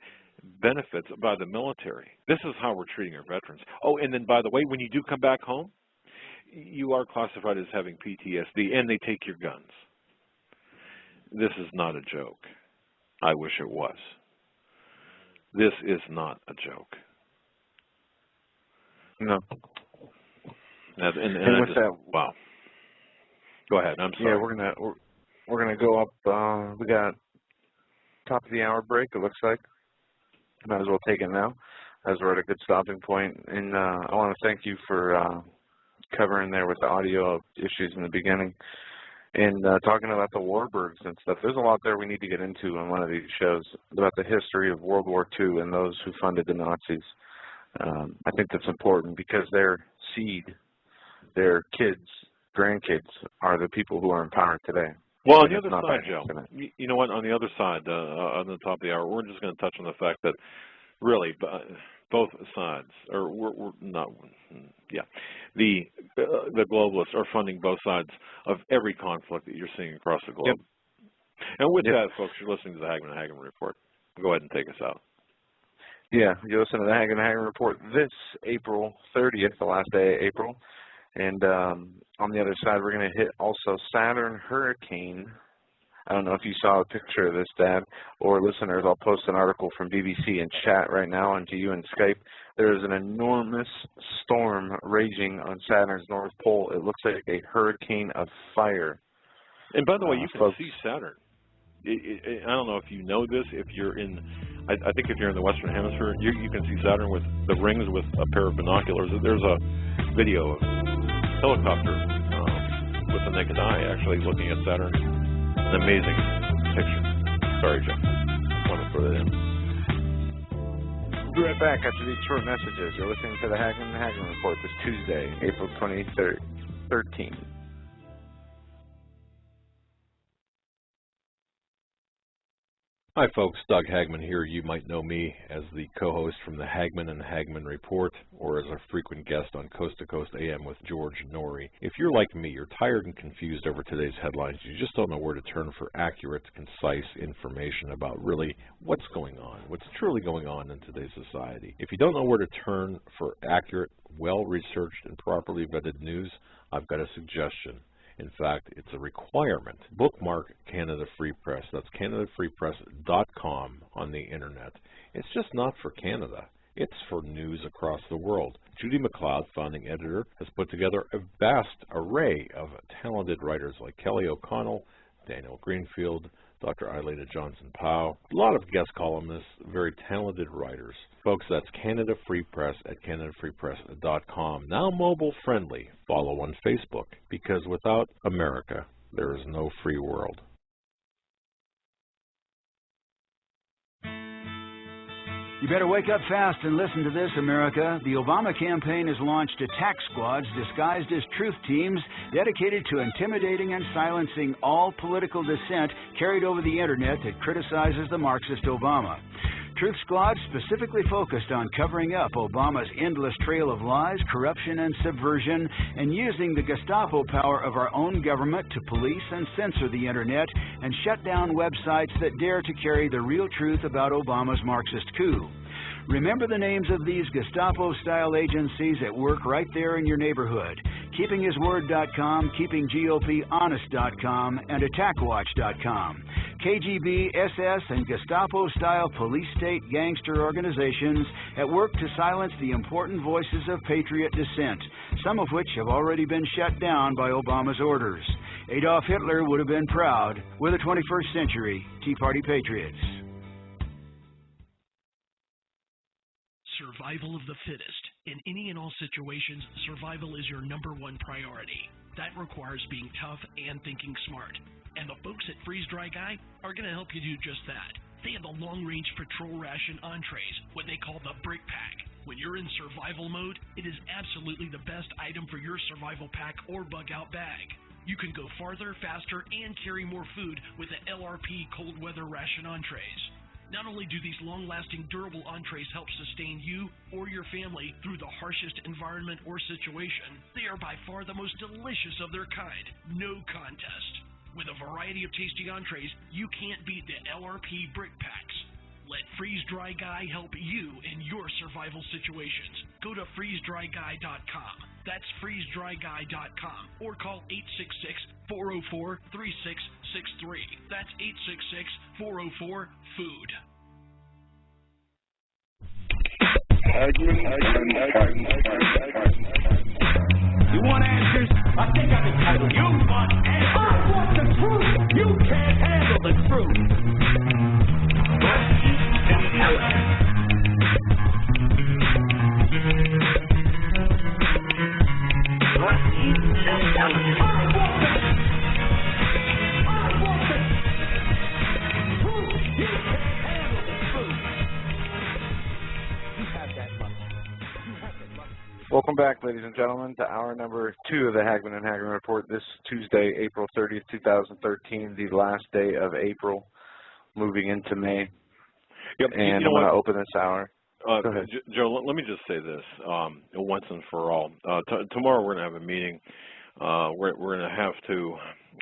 benefits by the military. This is how we're treating our veterans. Oh, and then, by the way, when you do come back home, you are classified as having PTSD, and they take your guns. This is not a joke. I wish it was. This is not a joke. No. And with that, wow. Go ahead. I'm sorry. Yeah, we're gonna go up. We got top of the hour break. It looks like. Might as well take it now, as we're at a good stopping point. And I want to thank you for covering there with the audio issues in the beginning and talking about the Warburgs and stuff. There's a lot there we need to get into on one of these shows about the history of World War II and those who funded the Nazis. I think that's important because their seed, their kids, grandkids are the people who are in power today. Well, on the other side, Joe, you know what, on the other side, on the top of the hour, we're just going to touch on the fact that really both sides, or we're not, yeah, the globalists are funding both sides of every conflict that you're seeing across the globe. Yep. And with that, folks, you're listening to the Hagmann Report. Go ahead and take us out. Yeah, you listen to the Hagmann Report this April 30th, the last day of April. And on the other side, we're going to hit also Saturn Hurricane. I don't know if you saw a picture of this, Dad, or listeners. I'll post an article from BBC in chat right now and to you in Skype. There is an enormous storm raging on Saturn's North Pole. It looks like a hurricane of fire. And by the way, you can see Saturn. I don't know if you know this. If you're in, I think if you're in the Western Hemisphere, you can see Saturn with the rings with a pair of binoculars. There's a video of a helicopter with the naked eye actually looking at Saturn. An amazing picture. Sorry, Jeff. I want to throw that in. We'll be right back after these short messages. You're listening to the Hagmann Report this Tuesday, April 23rd, 13. Hi folks, Doug Hagmann here. You might know me as the co-host from the Hagmann and Hagmann Report, or as a frequent guest on Coast to Coast AM with George Norrie. If you're like me, you're tired and confused over today's headlines. You just don't know where to turn for accurate, concise information about really what's going on, what's truly going on in today's society. If you don't know where to turn for accurate, well-researched, and properly vetted news, I've got a suggestion. In fact, it's a requirement. Bookmark Canada Free Press. That's canadafreepress.com on the internet. It's just not for Canada. It's for news across the world. Judy McLeod, founding editor, has put together a vast array of talented writers like Kelly O'Connell, Daniel Greenfield, Dr. Eileen Johnson-Powell, a lot of guest columnists, very talented writers. Folks, that's Canada Free Press at canadafreepress.com. Now mobile friendly. Follow on Facebook, because without America, there is no free world. You better wake up fast and listen to this, America. The Obama campaign has launched attack squads disguised as truth teams dedicated to intimidating and silencing all political dissent carried over the internet that criticizes the Marxist Obama. Truth Squad specifically focused on covering up Obama's endless trail of lies, corruption, and subversion, and using the Gestapo power of our own government to police and censor the Internet and shut down websites that dare to carry the real truth about Obama's Marxist coup. Remember the names of these Gestapo-style agencies at work right there in your neighborhood. KeepingHisWord.com, KeepingGOPHonest.com, and AttackWatch.com. KGB, SS, and Gestapo-style police-state gangster organizations at work to silence the important voices of patriot dissent, some of which have already been shut down by Obama's orders. Adolf Hitler would have been proud. We're the 21st century Tea Party patriots. Survival of the fittest. In any and all situations, survival is your #1 priority. That requires being tough and thinking smart. And the folks at Freeze Dry Guy are going to help you do just that. They have the long-range patrol ration entrees, what they call the Brick Pack. When you're in survival mode, it is absolutely the best item for your survival pack or bug-out bag. You can go farther, faster, and carry more food with the LRP cold weather ration entrees. Not only do these long-lasting, durable entrees help sustain you or your family through the harshest environment or situation, they are by far the most delicious of their kind. No contest. With a variety of tasty entrees, you can't beat the LRP Brick Packs. Let Freeze Dry Guy help you in your survival situations. Go to freezedryguy.com. That's freezedryguy.com, or call 866-404-3663. That's 866-404-FOOD. You want answers? I think I can handle. You want answers? I want the truth. You can't handle the truth. Welcome back, ladies and gentlemen, to hour number 2 of the Hagmann and Hagmann Report. This Tuesday, April 30th, 2013, the last day of April, moving into May. Yep. And I'm going to open this hour. Go ahead. Joe, let me just say this once and for all. Tomorrow we're going to have a meeting. We're going to have to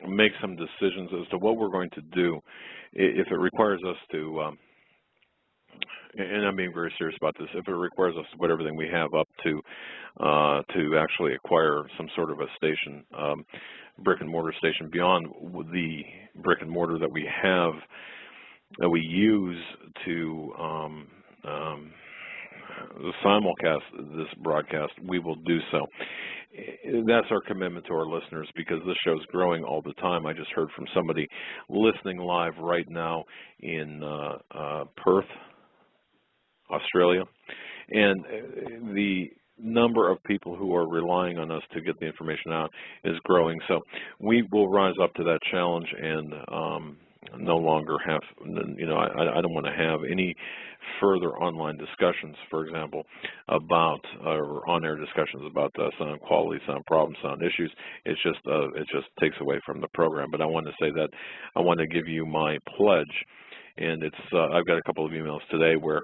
make some decisions as to what we're going to do if it requires us to and I'm being very serious about this, if it requires us to put everything we have up to actually acquire some sort of a station, brick and mortar station beyond the brick and mortar that we have, that we use to simulcast this broadcast, we will do so. That's our commitment to our listeners, because this show's growing all the time. I just heard from somebody listening live right now in Perth, Australia, and the number of people who are relying on us to get the information out is growing. So we will rise up to that challenge and no longer have, I don't want to have any further online discussions, for example, about or on-air discussions about sound quality, sound problems, sound issues. It just takes away from the program. But I want to say that I want to give you my pledge, and it's I've got a couple of emails today where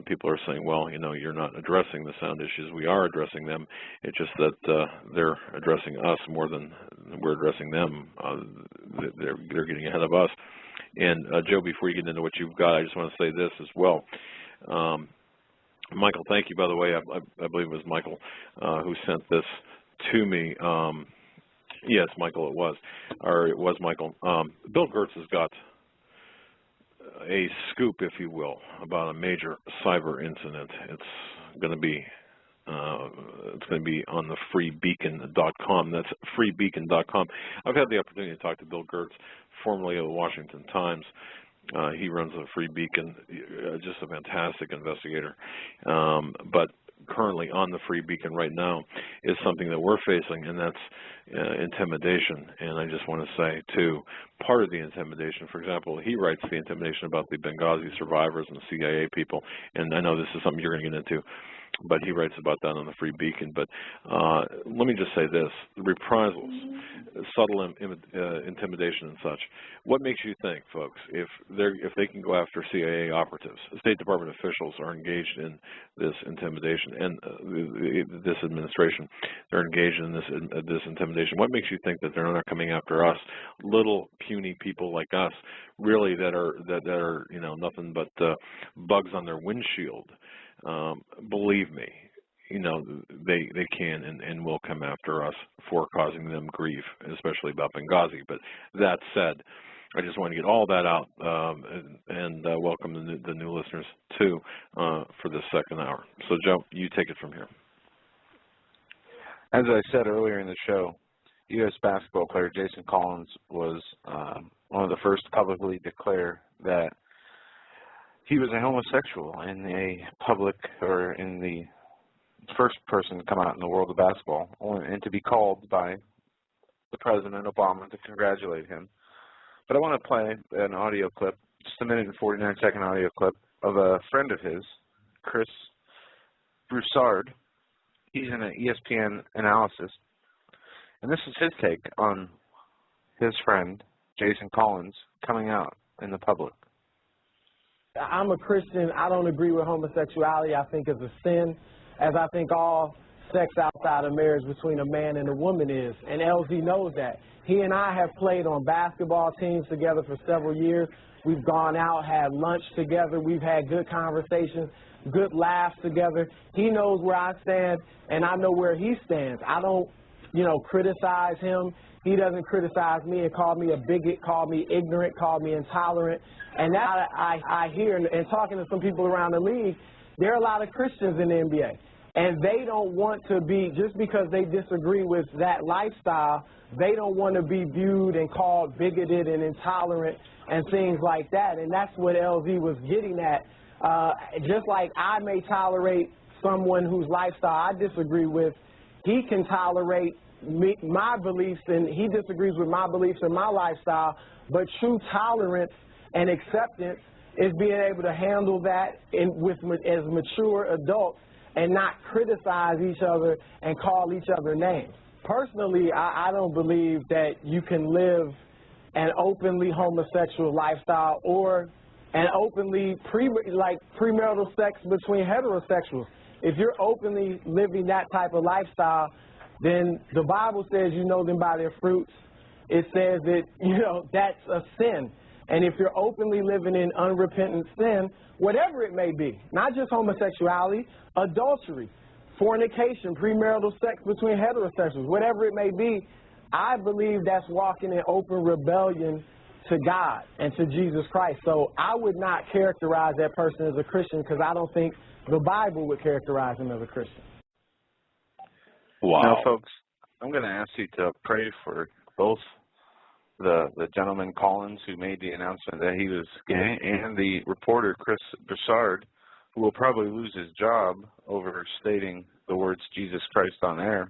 people are saying, well, you're not addressing the sound issues. We are addressing them. It's just that they're addressing us more than we're addressing them. They're getting ahead of us. And, Joe, before you get into what you've got, I just want to say this as well. Michael, thank you, by the way. I believe it was Michael who sent this to me. Yes, Michael, it was Michael. Bill Gertz has got a scoop, if you will, about a major cyber incident. It's going to be on the freebeacon.com. That's freebeacon.com. I've had the opportunity to talk to Bill Gertz, formerly of the Washington Times. He runs the Free Beacon, just a fantastic investigator. But currently on the Free Beacon right now is something that we're facing, and that's intimidation. And I just want to say, too, part of the intimidation, for example, he writes the intimidation about the Benghazi survivors and the CIA people, and I know this is something you're going to get into. but he writes about that on the Free Beacon. But let me just say this: the reprisals, subtle intimidation and such. What makes you think, folks, if they can go after CIA operatives, State Department officials are engaged in this intimidation, and this administration, they're engaged in this intimidation? What makes you think that they're not coming after us, little puny people like us, really that are nothing but bugs on their windshield? Believe me, they can and will come after us for causing them grief, especially about Benghazi. But that said, I just want to get all that out and welcome the new listeners too for this second hour. So, Joe, you take it from here. As I said earlier in the show, U.S. basketball player Jason Collins was one of the first to publicly declare that he was a homosexual in a public, or in the first person to come out in the world of basketball, and to be called by the President Obama to congratulate him. But I want to play an audio clip, just a minute and 49-second audio clip of a friend of his, Chris Broussard. He's an ESPN analyst, and this is his take on his friend, Jason Collins, coming out in the public. I'm a Christian. I don't agree with homosexuality. I think it's a sin, as I think all sex outside of marriage between a man and a woman is. And LZ knows that. He and I have played on basketball teams together for several years. We've gone out, had lunch together. We've had good conversations, good laughs together. He knows where I stand, and I know where he stands. I don't, criticize him. He doesn't criticize me and call me a bigot, call me ignorant, call me intolerant. And that I hear, and talking to some people around the league, there are a lot of Christians in the NBA. And they don't want to be, just because they disagree with that lifestyle, they don't want to be viewed and called bigoted and intolerant and things like that. And that's what LZ was getting at. Just like I may tolerate someone whose lifestyle I disagree with, he can tolerate my beliefs, and he disagrees with my beliefs and my lifestyle. But true tolerance and acceptance is being able to handle that as mature adults and not criticize each other and call each other names. Personally, I don't believe that you can live an openly homosexual lifestyle or an openly premarital sex between heterosexuals. If you're openly living that type of lifestyle, then the Bible says you know them by their fruits. It says that, that's a sin. And if you're openly living in unrepentant sin, whatever it may be, not just homosexuality, adultery, fornication, premarital sex between heterosexuals, whatever it may be, I believe that's walking in open rebellion to God and to Jesus Christ. So I would not characterize that person as a Christian, because I don't think the Bible would characterize him as a Christian. Wow. Now, folks, I'm going to ask you to pray for both the gentleman Collins, who made the announcement that he was gay, and the reporter Chris Broussard, who will probably lose his job over stating the words Jesus Christ on air.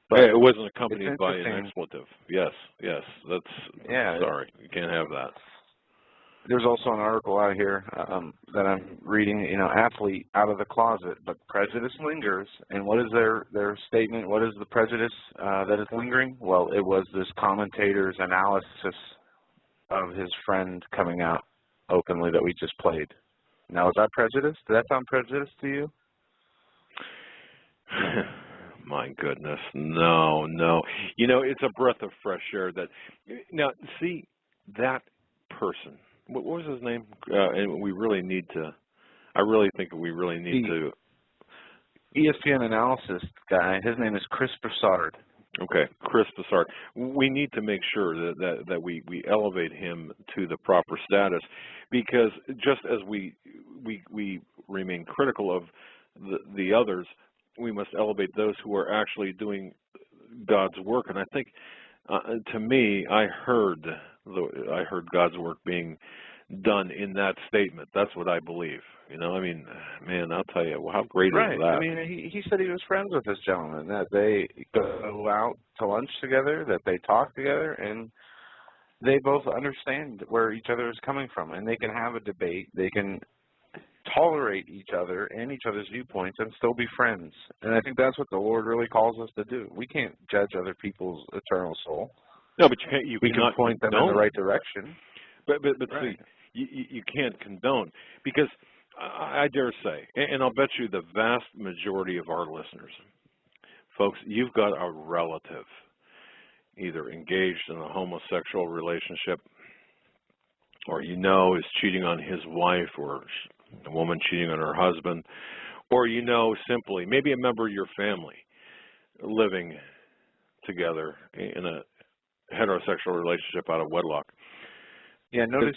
But it wasn't accompanied by an expletive. Yes, sorry, you can't have that. There's also an article out here that I'm reading, athlete out of the closet, but prejudice lingers. And what is their statement? What is the prejudice that is lingering? Well, it was this commentator's analysis of his friend coming out openly that we just played. Now, is that prejudice? Does that sound prejudice to you? My goodness, no. It's a breath of fresh air. Now, see, that person, what was his name? And we really need to, I really think we really need to. ESPN analysis guy, his name is Chris Broussard. Okay, Chris Broussard. We need to make sure that we elevate him to the proper status, because just as we remain critical of the others, we must elevate those who are actually doing God's work. And I think, to me, I heard God's work being done in that statement. That's what I believe. Man, I'll tell you, how great is that? I mean, he said he was friends with this gentleman, that they go out to lunch together, that they talk together, and they both understand where each other is coming from, and they can have a debate. They can tolerate each other and each other's viewpoints and still be friends. And I think that's what the Lord really calls us to do. We can't judge other people's eternal soul. No, but we can point them in the right direction. But right. See, you can't condone, because I dare say, and I'll bet you the vast majority of our listeners, folks, you've got a relative either engaged in a homosexual relationship, or is cheating on his wife, or a woman cheating on her husband, or simply maybe a member of your family living together in a heterosexual relationship out of wedlock. Yeah, notice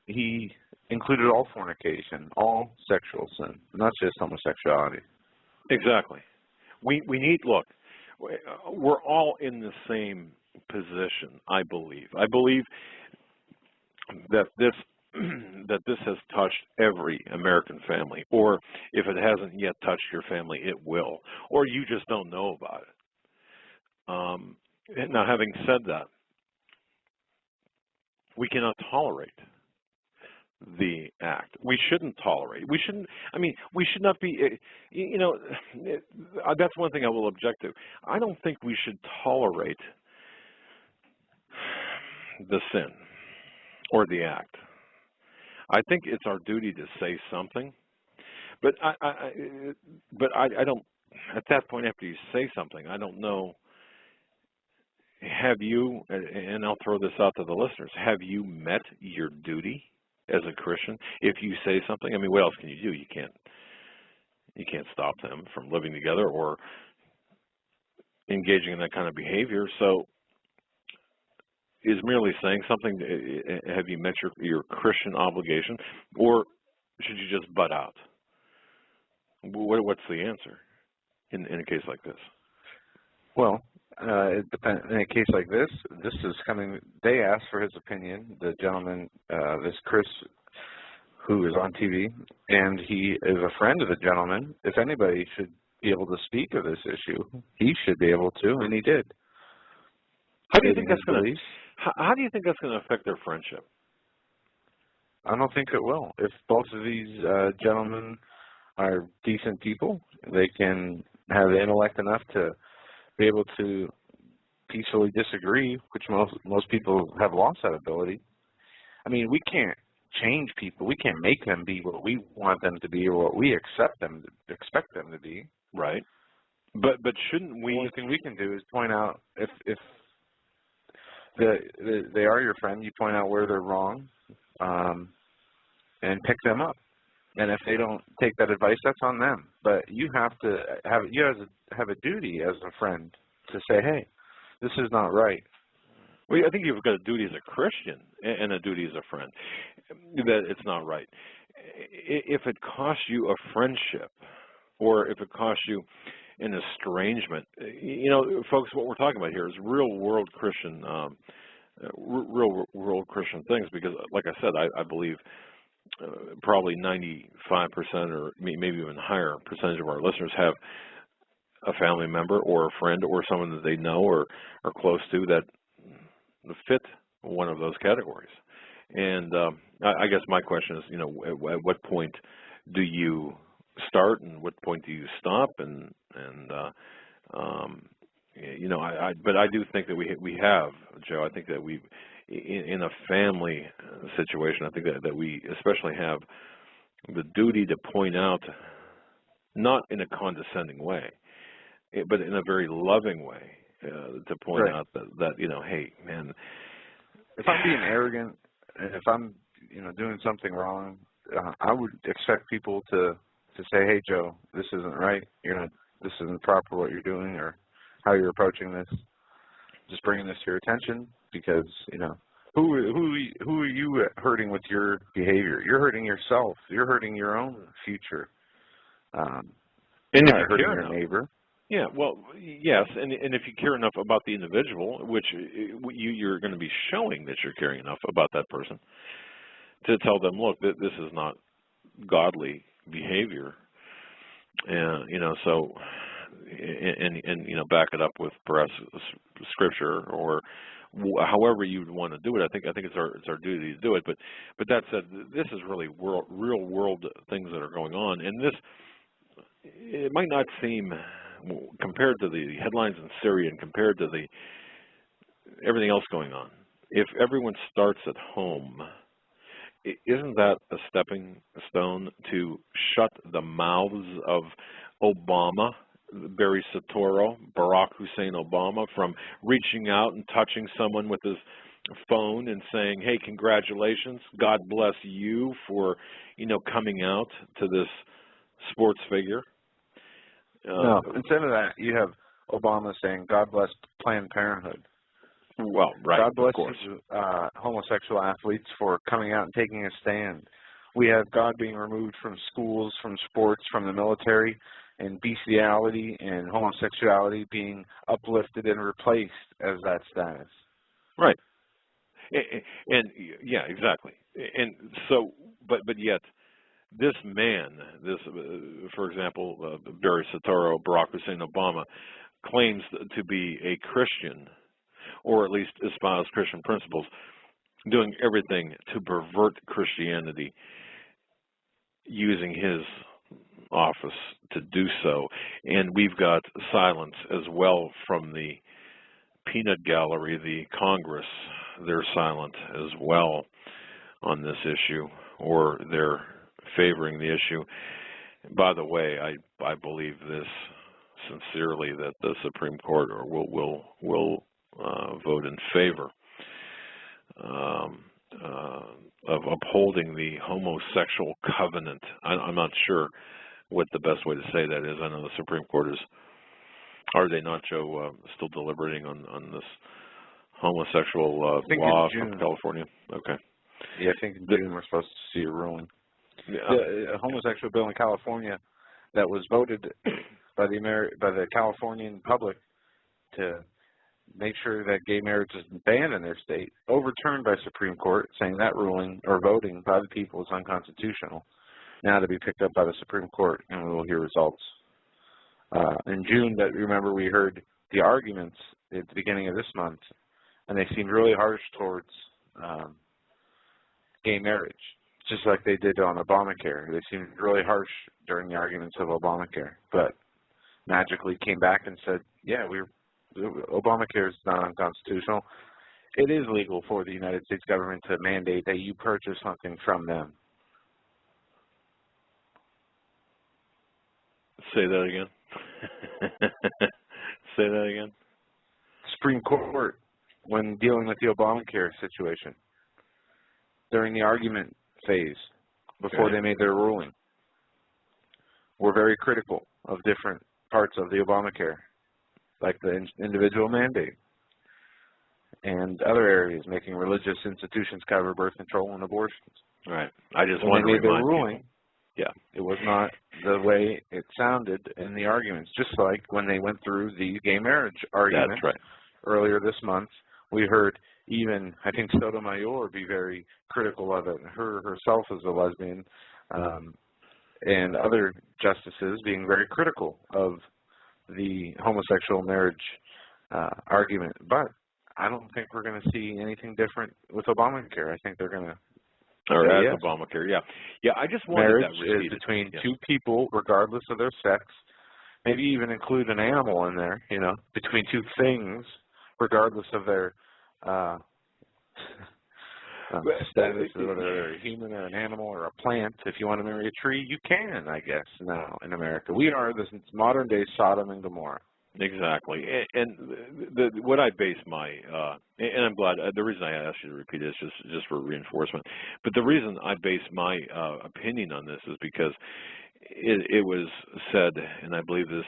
he included all fornication, all sexual sin, not just homosexuality. Exactly. We need, look, we're all in the same position, I believe. I believe that this has touched every American family, or if it hasn't yet touched your family, it will, or you just don't know about it. Now, having said that, we cannot tolerate the act. We shouldn't tolerate. We shouldn't. I mean, we should not be. That's one thing I will object to. I don't think we should tolerate the sin or the act. I think it's our duty to say something, but I don't. At that point, after you say something, I don't know. Have you? And I'll throw this out to the listeners. Have you met your duty as a Christian? If you say something, I mean, what else can you do? You can't stop them from living together or engaging in that kind of behavior. So, is merely saying something, have you met your Christian obligation, or should you just butt out? What's the answer in a case like this? Well, it depends. In a case like this is coming. They asked for his opinion. The gentleman, this Chris, who is on TV, and he is a friend of the gentleman. If anybody should be able to speak of this issue, he should be able to, and he did. How do you think that's going to? How do you think that's going to affect their friendship? I don't think it will. If both of these gentlemen are decent people, they can have the intellect enough to be able to peacefully disagree, which most people have lost that ability. I mean, we can't change people. We can't make them be what we want them to be or what we expect them to be. Right. But shouldn't we? The only thing we can do is point out if they are your friend, you point out where they're wrong, and pick them up. And if they don't take that advice, that's on them. But you have to have a duty as a friend to say, hey, this is not right. Well, I think you've got a duty as a Christian and a duty as a friend that it's not right. If it costs you a friendship, or if it costs you an estrangement, folks, what we're talking about here is real world Christian things. Because, like I said, I believe probably 95% or maybe even higher percentage of our listeners have a family member or a friend or someone that they know or are close to that fit one of those categories. And I guess my question is, at what point do you start and what point do you stop? But I do think that we have, Joe, I think that we, in a family situation, I think that we especially have the duty to point out, not in a condescending way, but in a very loving way, to point out that hey, man, if I'm being arrogant, and if I'm doing something wrong, I would expect people to say, hey, Joe, this isn't right. This isn't proper what you're doing or how you're approaching this. Just bringing this to your attention because who are you hurting with your behavior? You're hurting yourself. You're hurting your own future. And you're not hurting your neighbor. Yeah, well, yes, and if you care enough about the individual, which you're going to be showing that you're caring enough about that person, to tell them, look, this is not godly behavior, and so and you know, back it up with perhaps scripture or however you'd want to do it. I think it's our duty to do it. But that said, this is really real world things that are going on, and this, it might not seem, compared to the headlines in Syria and compared to the everything else going on, if everyone starts at home, isn't that a stepping stone to shut the mouths of Obama, Barry Soetoro, Barack Hussein Obama, from reaching out and touching someone with his phone and saying, hey, congratulations, God bless you for, you know, coming out to this sports figure? No, instead of that, you have Obama saying, God bless Planned Parenthood. Well, right, God bless homosexual athletes for coming out and taking a stand. We have God being removed from schools, from sports, from the military, and bestiality and homosexuality being uplifted and replaced as that status. Right. And yeah, exactly. And so, but yet, this man, for example, Barry Soetoro, Barack Hussein Obama, claims to be a Christian, or at least espouse Christian principles, doing everything to pervert Christianity, using his office to do so. And we've got silence as well from the peanut gallery, the Congress. They're silent as well on this issue, or they're favoring the issue. By the way, I believe this sincerely, that the Supreme Court will vote in favor of upholding the homosexual covenant. I'm not sure what the best way to say that is. I know the Supreme Court is, are they not, Joe, still deliberating on this homosexual law from California? Okay. Yeah, I think in June we're supposed to see a ruling. Yeah. The homosexual bill in California that was voted by the Californian public to make sure that gay marriage is banned in their state, overturned by Supreme Court, saying that ruling or voting by the people is unconstitutional. Now to be picked up by the Supreme Court, and we will hear results. In June, remember we heard the arguments at the beginning of this month, and they seemed really harsh towards gay marriage, just like they did on Obamacare. They seemed really harsh during the arguments of Obamacare, but magically came back and said, yeah, Obamacare is not unconstitutional. It is legal for the United States government to mandate that you purchase something from them. Say that again. Say that again. Supreme Court, when dealing with the Obamacare situation, during the argument phase, before they made their ruling, were very critical of different parts of the Obamacare, like the individual mandate and other areas, making religious institutions cover birth control and abortions. Right. I just want to remind their ruling, people. Yeah. It was not the way it sounded in the arguments, just like when they went through the gay marriage argument. That's right. Earlier this month, we heard even, I think, Sotomayor be very critical of it, herself as a lesbian, and other justices being very critical of the homosexual marriage argument. But I don't think we're going to see anything different with Obamacare. I think they're going to Obamacare, yeah. Yeah, I just wanted marriage that repeated. Is between two people, regardless of their sex. Maybe even include an animal in there, you know, between two things, regardless of their status, whether they're a human or an animal or a plant. If you want to marry a tree, you can, I guess, now in America. We are this modern-day Sodom and Gomorrah. Exactly. And what I base my, and I'm glad, the reason I asked you to repeat it is just for reinforcement, but the reason I base my opinion on this is because it was said, and I believe this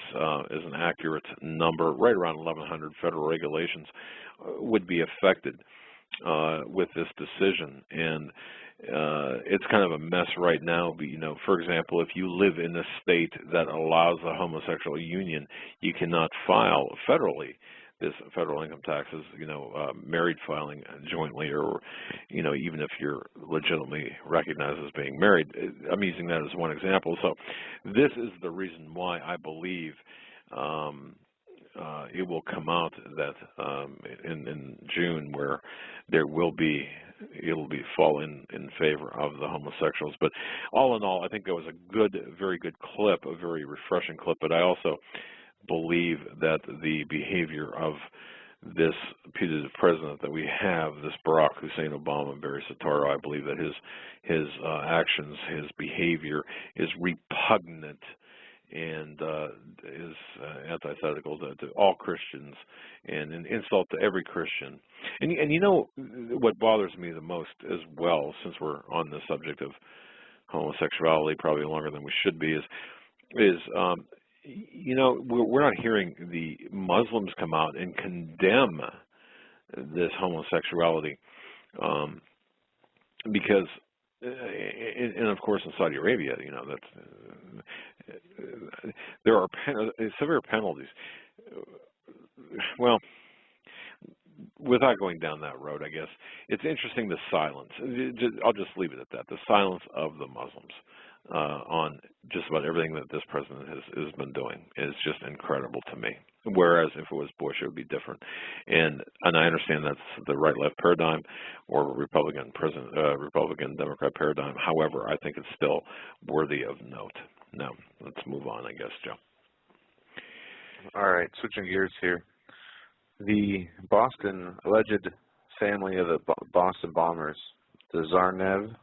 is an accurate number, right around 1,100 federal regulations would be affected with this decision. And it's kind of a mess right now. But, you know, for example, if you live in a state that allows a homosexual union, you cannot file federally this federal income taxes, you know, married filing jointly, or, you know, even if you're legitimately recognized as being married. I'm using that as one example. So this is the reason why I believe it will come out that in June where there will be, it'll be fall in favor of the homosexuals. But all in all, I think that was a good, very good clip, a very refreshing clip. But I also believe that the behavior of this putative president that we have, this Barack Hussein Obama, Barry Soetoro, I believe that his actions, his behavior is repugnant and is antithetical to all Christians and an insult to every Christian. And you know what bothers me the most as well, since we're on the subject of homosexuality probably longer than we should be, is you know, we're not hearing the Muslims come out and condemn this homosexuality because, and of course in Saudi Arabia, you know, that's there are severe penalties. Well, without going down that road, I guess it's interesting the silence. I'll just leave it at that. The silence of the Muslims on just about everything that this president has been doing is just incredible to me. Whereas if it was Bush, it would be different. And I understand that's the right-left paradigm or Republican Democrat paradigm. However, I think it's still worthy of note. Now, let's move on, I guess, Joe. All right, switching gears here. The alleged family of the Boston bombers, the Tsarnaev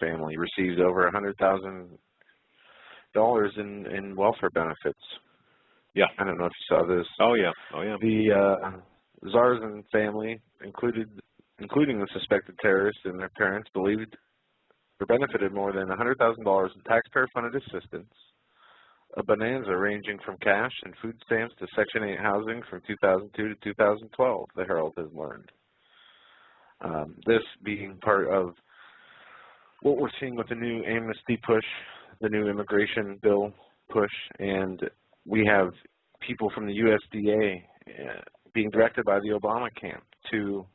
family, received over $100,000 in welfare benefits. Yeah. I don't know if you saw this. Oh, yeah. Oh, yeah. The Tsarnaev family, including the suspected terrorists and their parents, believed or benefited more than $100,000 in taxpayer-funded assistance, a bonanza ranging from cash and food stamps to Section 8 housing from 2002 to 2012, the Herald has learned. This being part of what we're seeing with the new amnesty push, the new immigration bill push, and we have people from the USDA being directed by the Obama camp to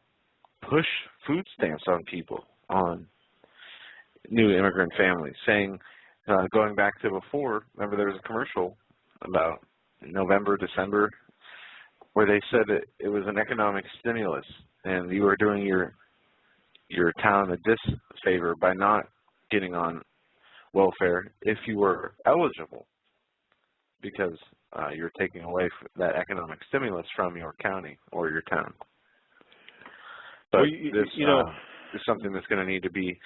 push food stamps on people, on new immigrant families, saying, going back to before, remember there was a commercial about November, December, where they said that it was an economic stimulus and you were doing your town a disfavor by not getting on welfare if you were eligible, because you're taking away that economic stimulus from your county or your town. But well, this is something that's going to need to be,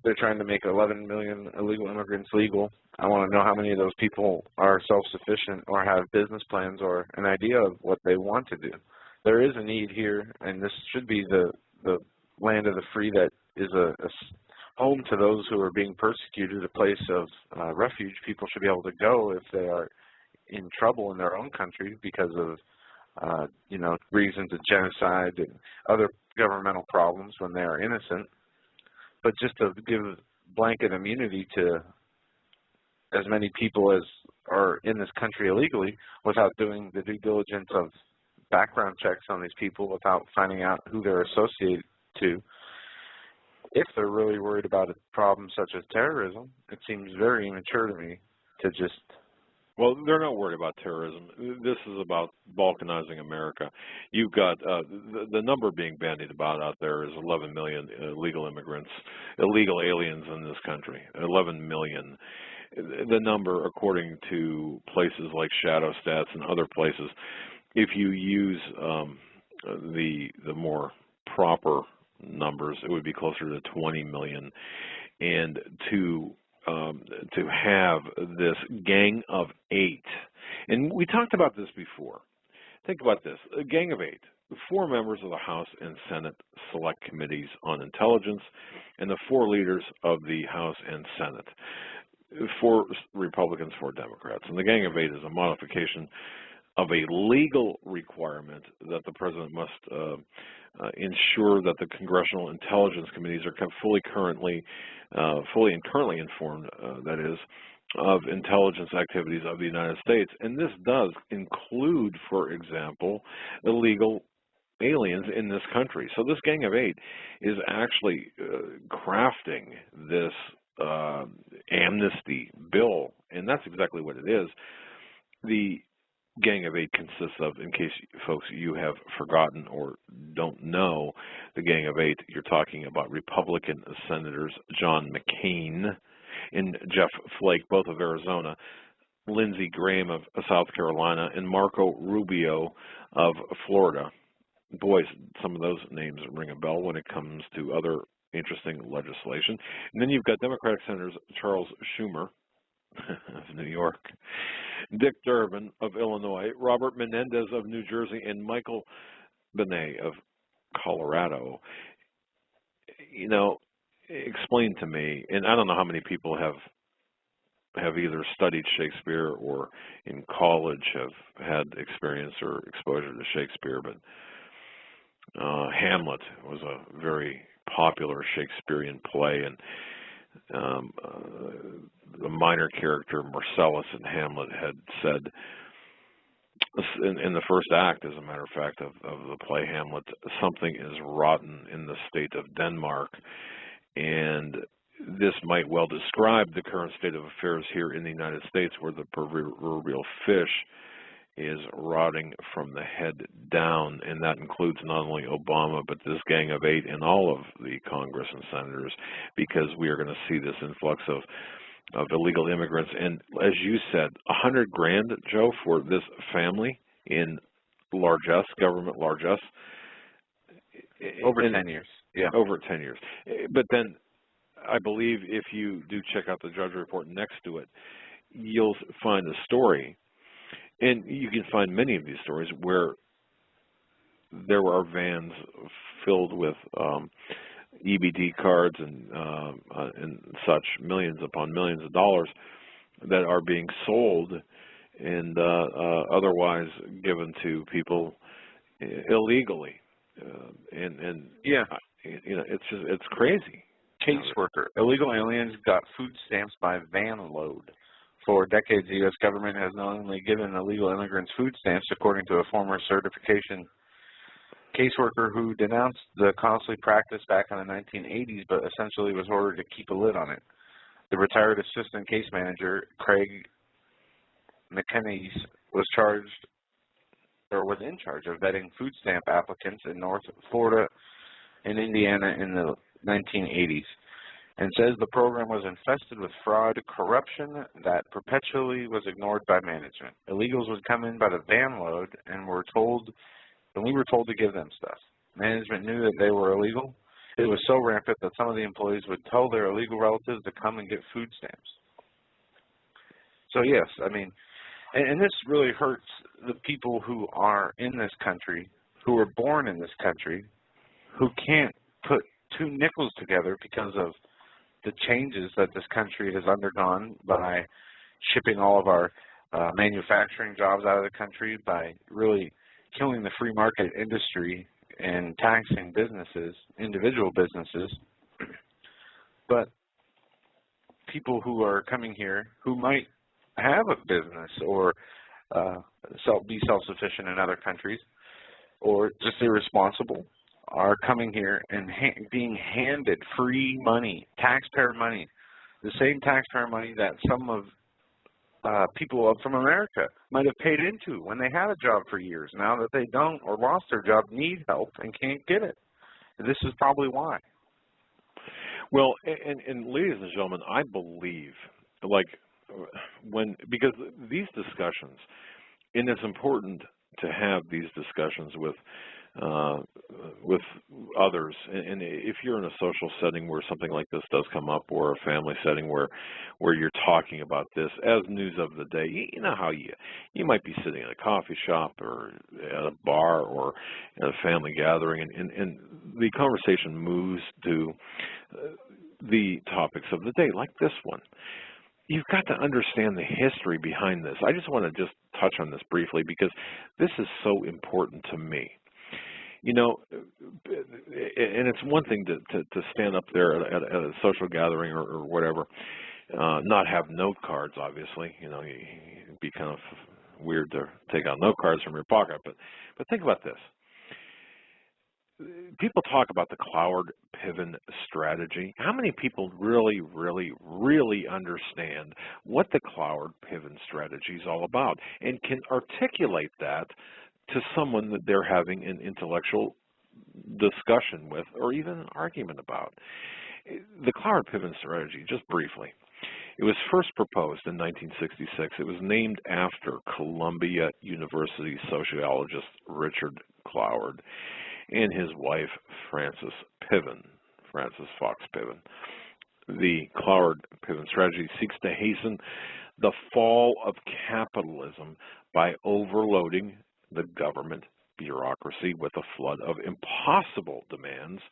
they're trying to make 11 million illegal immigrants legal. I want to know how many of those people are self-sufficient or have business plans or an idea of what they want to do. There is a need here, and this should be the land of the free that is a home to those who are being persecuted, a place of refuge. People should be able to go if they are in trouble in their own country because of, reasons of genocide and other governmental problems when they are innocent. But just to give blanket immunity to as many people as are in this country illegally without doing the due diligence of background checks on these people, without finding out who they're associated to, if they're really worried about a problem such as terrorism, it seems very immature to me to just... Well, they're not worried about terrorism. This is about balkanizing America. You've got the number being bandied about out there is 11 million illegal immigrants, illegal aliens in this country. 11 million. The number, according to places like Shadow Stats and other places, if you use the more proper numbers, it would be closer to 20 million. And to have this gang of 8, and we talked about this before. Think about this: a gang of 8, 4 members of the House and Senate Select Committees on Intelligence, and the 4 leaders of the House and Senate, 4 Republicans, 4 Democrats. And the gang of 8 is a modification of a legal requirement that the president must ensure that the Congressional Intelligence Committees are kept fully and currently informed, that is, of intelligence activities of the United States. And this does include, for example, illegal aliens in this country. So this gang of 8 is actually crafting this amnesty bill, and that's exactly what it is. the Gang of Eight consists of, in case folks you have forgotten or don't know, the Gang of Eight, you're talking about Republican Senators John McCain and Jeff Flake, both of Arizona, Lindsey Graham of South Carolina, and Marco Rubio of Florida. Boys, some of those names ring a bell when it comes to other interesting legislation. And then you've got Democratic Senators Charles Schumer of New York, Dick Durbin of Illinois, Robert Menendez of New Jersey, and Michael Benet of Colorado. You know, explain to me, and I don't know how many people have either studied Shakespeare or in college have had experience or exposure to Shakespeare, but Hamlet was a very popular Shakespearean play, and the minor character Marcellus in Hamlet had said in the first act, as a matter of fact, of the play Hamlet, something is rotten in the state of Denmark, and this might well describe the current state of affairs here in the United States, where the proverbial fish is rotting from the head down, and that includes not only Obama, but this Gang of Eight and all of the Congress and senators, because we are going to see this influx of illegal immigrants. And as you said, $100,000, Joe, for this family in largesse, government largesse. Over 10 years. Yeah. Over 10 years. But then I believe if you do check out the judge report next to it, you'll find a story, and you can find many of these stories where there are vans filled with EBT cards and such, millions upon millions of dollars that are being sold and otherwise given to people illegally, and yeah, you know, it's crazy. Caseworker. Illegal aliens got food stamps by van load. For decades, the U.S. government has not only given illegal immigrants food stamps, according to a former certification caseworker who denounced the costly practice back in the 1980s, but essentially was ordered to keep a lid on it. The retired assistant case manager, Craig McKennies, was in charge of vetting food stamp applicants in North Florida and Indiana in the 1980s, and says the program was infested with fraud, corruption that perpetually was ignored by management. Illegals would come in by the van load, and we were told to give them stuff. Management knew that they were illegal. It was so rampant that some of the employees would tell their illegal relatives to come and get food stamps. So yes, I mean, and this really hurts the people who are in this country, who were born in this country, who can't put two nickels together because of the changes that this country has undergone by shipping all of our manufacturing jobs out of the country, by really killing the free market industry and taxing businesses, individual businesses. But people who are coming here who might have a business or be self-sufficient in other countries, or just irresponsible, are coming here and being handed free money, taxpayer money, the same taxpayer money that some of people from America might have paid into when they had a job for years. Now that they don't or lost their job, need help and can't get it. This is probably why. Well, and ladies and gentlemen, I believe, like, because these discussions, and it's important to have these discussions with others, and if you're in a social setting where something like this does come up, or a family setting where you're talking about this as news of the day, you know how you might be sitting in a coffee shop or at a bar or at a family gathering, and the conversation moves to the topics of the day, like this one. You've got to understand the history behind this. I just want to just touch on this briefly because this is so important to me. You know, and it's one thing to stand up there at a social gathering or whatever, not have note cards, obviously. You know, it'd be kind of weird to take out note cards from your pocket. But think about this. people talk about the Cloward-Piven strategy. How many people really understand what the Cloward-Piven strategy is all about and can articulate that to someone that they're having an intellectual discussion with or even an argument about? The Cloward-Piven strategy, just briefly, it was first proposed in 1966. It was named after Columbia University sociologist Richard Cloward and his wife, Frances Fox Piven. The Cloward-Piven strategy seeks to hasten the fall of capitalism by overloading the government bureaucracy with a flood of impossible demands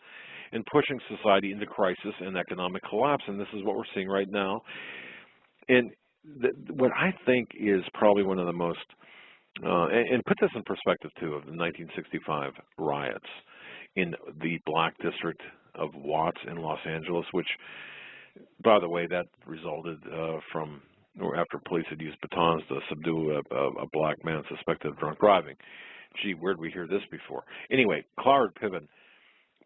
and pushing society into crisis and economic collapse. And this is what we're seeing right now. And what I think is probably one of the most and put this in perspective, too, of the 1965 riots in the Black District of Watts in Los Angeles, which, by the way, that resulted from after police had used batons to subdue a black man suspected of drunk driving. Gee, where did we hear this before? Anyway, Cloward-Piven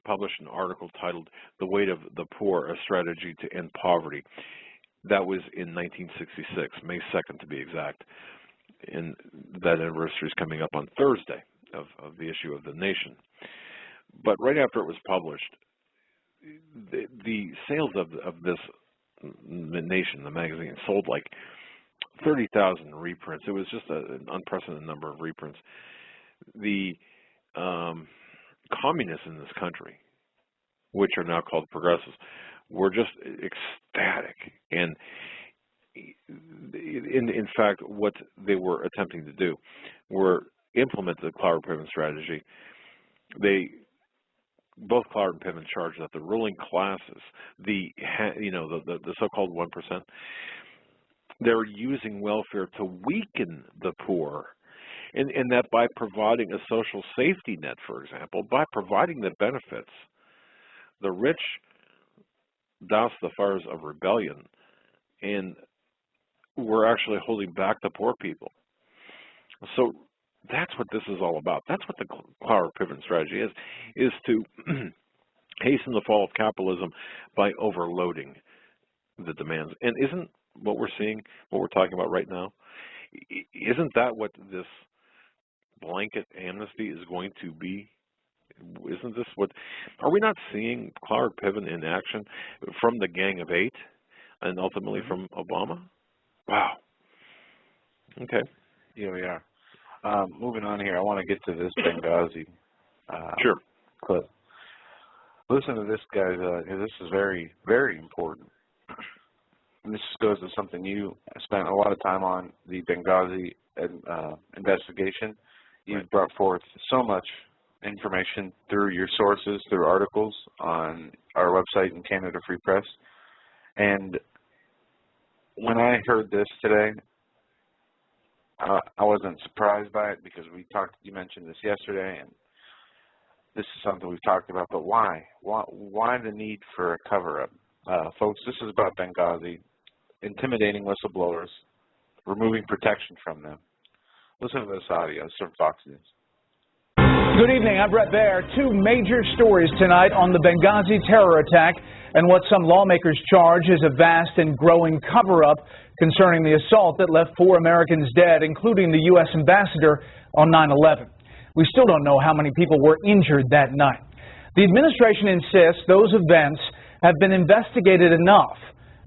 published an article titled "The Weight of the Poor, A Strategy to End Poverty." That was in 1966, May 2nd to be exact. And that anniversary is coming up on Thursday of the issue of The Nation. But right after it was published, the sales of this The Nation, the magazine, sold like 30,000 reprints. It was just an unprecedented number of reprints. The communists in this country, which are now called progressives, were just ecstatic. And in fact, what they were attempting to do were implement the Cloward-Piven strategy. Both Cloward and Piven charged that the ruling classes, the so-called 1%, they're using welfare to weaken the poor, and that by providing a social safety net, for example, by providing the benefits, the rich douse the fires of rebellion, and we're actually holding back the poor people. So that's what this is all about. That's what the Cloward-Piven strategy is to hasten the fall of capitalism by overloading the demands. And isn't what we're seeing, what we're talking about right now, isn't that what this blanket amnesty is going to be? Isn't this what, are we not seeing Cloward-Piven in action from the Gang of Eight and ultimately from Obama? Wow. Okay. Yeah, we are. Moving on here, I want to get to this Benghazi sure. clip. Listen to this, guys. This is very, very important. And this goes to something you spent a lot of time on, the Benghazi investigation. You've brought forth so much information through your sources, through articles on our website in Canada Free Press. And when I heard this today, I wasn't surprised by it because you mentioned this yesterday, and this is something we've talked about, but why? Why the need for a cover-up? Folks, this is about Benghazi, intimidating whistleblowers, removing protection from them. Listen to this audio. It's from Fox News. Good evening, I'm Brett Baer. Two major stories tonight on the Benghazi terror attack and what some lawmakers charge is a vast and growing cover-up concerning the assault that left 4 Americans dead, including the U.S. ambassador, on 9/11. We still don't know how many people were injured that night. The administration insists those events have been investigated enough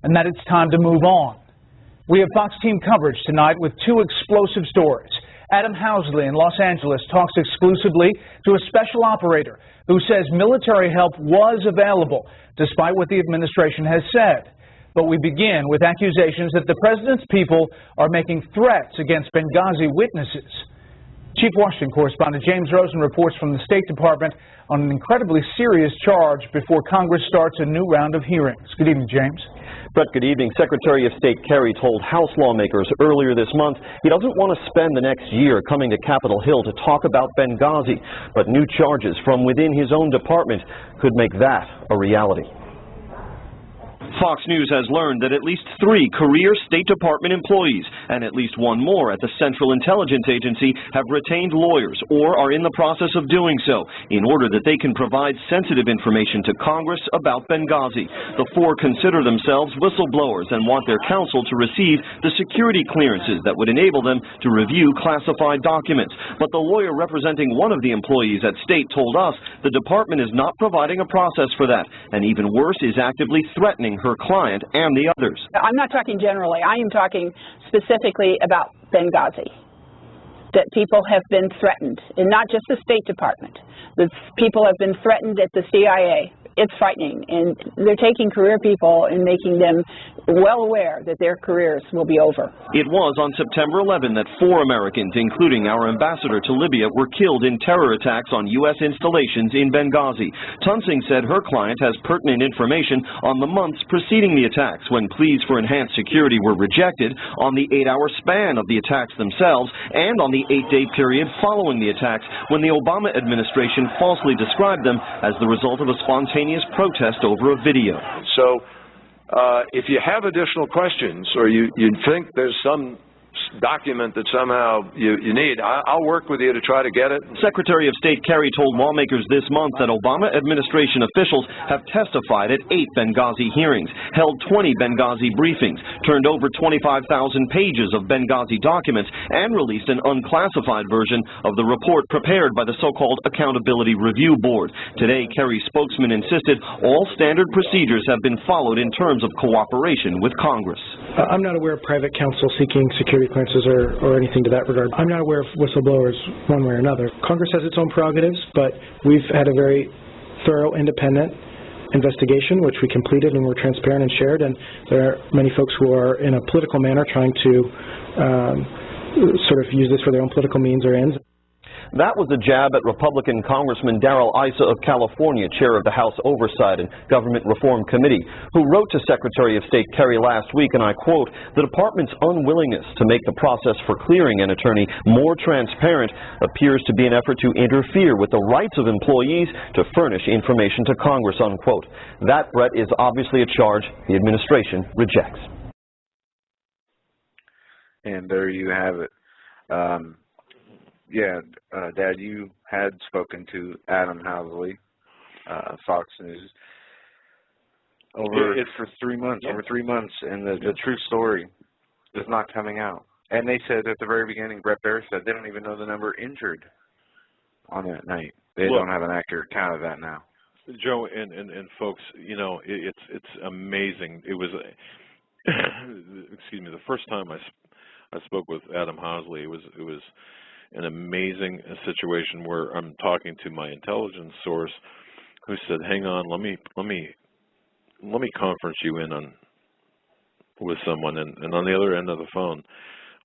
and that it's time to move on. We have Fox team coverage tonight with 2 explosive stories. Adam Housley in Los Angeles talks exclusively to a special operator who says military help was available, despite what the administration has said. But we begin with accusations that the president's people are making threats against Benghazi witnesses. Chief Washington correspondent James Rosen reports from the State Department on an incredibly serious charge before Congress starts a new round of hearings. Good evening, James. Brett, good evening. Secretary of State Kerry told House lawmakers earlier this month he doesn't want to spend the next year coming to Capitol Hill to talk about Benghazi, but new charges from within his own department could make that a reality. Fox News has learned that at least 3 career State Department employees and at least 1 more at the Central Intelligence Agency have retained lawyers or are in the process of doing so in order that they can provide sensitive information to Congress about Benghazi. The 4 consider themselves whistleblowers and want their counsel to receive the security clearances that would enable them to review classified documents. But the lawyer representing one of the employees at State told us the department is not providing a process for that, and even worse, is actively threatening her client and the others. I'm not talking generally. I am talking specifically about Benghazi, that people have been threatened, and not just the State Department. The people have been threatened at the CIA. It's frightening, and they're taking career people and making them well aware that their careers will be over. It was on September 11 that 4 Americans, including our ambassador to Libya, were killed in terror attacks on U.S. installations in Benghazi. Tunsing said her client has pertinent information on the months preceding the attacks, when pleas for enhanced security were rejected, on the 8-hour span of the attacks themselves, and on the 8-day period following the attacks, when the Obama administration falsely described them as the result of a spontaneous protest over a video. So if you have additional questions or you think there's some document that somehow you need, I'll work with you to try to get it. Secretary of State Kerry told lawmakers this month that Obama administration officials have testified at 8 Benghazi hearings, held 20 Benghazi briefings, turned over 25,000 pages of Benghazi documents, and released an unclassified version of the report prepared by the so-called Accountability Review Board. Today, Kerry's spokesman insisted all standard procedures have been followed in terms of cooperation with Congress. I'm not aware of private counsel seeking security clearances or anything to that regard. I'm not aware of whistleblowers one way or another. Congress has its own prerogatives, but we've had a very thorough, independent investigation, which we completed and were transparent and shared, and there are many folks who are in a political manner trying to sort of use this for their own political means or ends. That was a jab at Republican Congressman Darrell Issa of California, chair of the House Oversight and Government Reform Committee, who wrote to Secretary of State Kerry last week, and I quote, "The department's unwillingness to make the process for clearing an attorney more transparent appears to be an effort to interfere with the rights of employees to furnish information to Congress," unquote. That threat is obviously a charge the administration rejects. And there you have it. Dad, you had spoken to Adam Housley, Fox News, over for 3 months, over 3 months, and the true story is not coming out. And they said at the very beginning, Brett Baer said they don't even know the number injured on that night. They don't have an accurate count of that now. Joe and folks, you know, it's amazing. It was, excuse me, the first time I spoke with Adam Housley, it was an amazing situation where I'm talking to my intelligence source, who said, "Hang on, let me conference you in with someone," and on the other end of the phone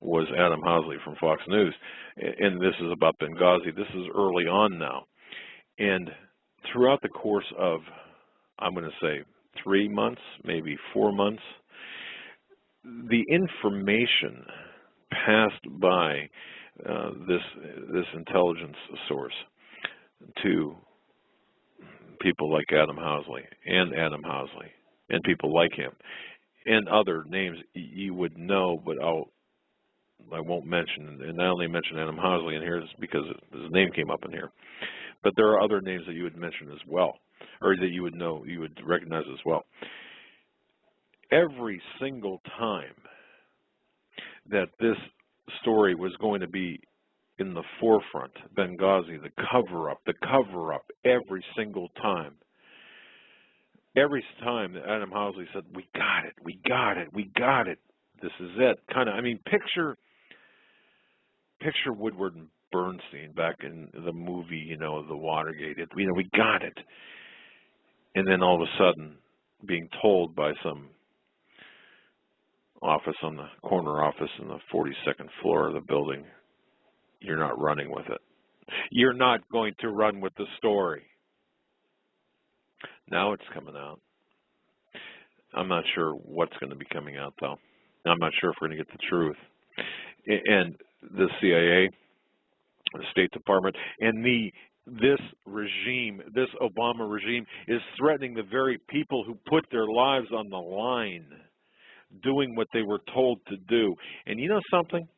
was Adam Housley from Fox News, and this is about Benghazi. This is early on now, and throughout the course of, I'm going to say 3 months, maybe 4 months, the information passed by this intelligence source to people like Adam Housley and people like him and other names you would know, but I won't mention. And I only mention Adam Housley in here because his name came up in here, but there are other names that you would mention as well, or that you would know, you would recognize as well. Every single time that this story was going to be in the forefront, Benghazi, the cover-up, every single time. Every time that Adam Housley said, we got it, this is it. Kind of, I mean, picture Woodward and Bernstein back in the movie, you know, the Watergate. We got it. And then all of a sudden being told by some office on the corner office in the 42nd floor of the building, you're not running with it. You're not going to run with the story. Now it's coming out. I'm not sure what's going to be coming out, though. I'm not sure if we're going to get the truth. And the CIA, the State Department, and the this regime, this Obama regime, is threatening the very people who put their lives on the line doing what they were told to do. And you know something?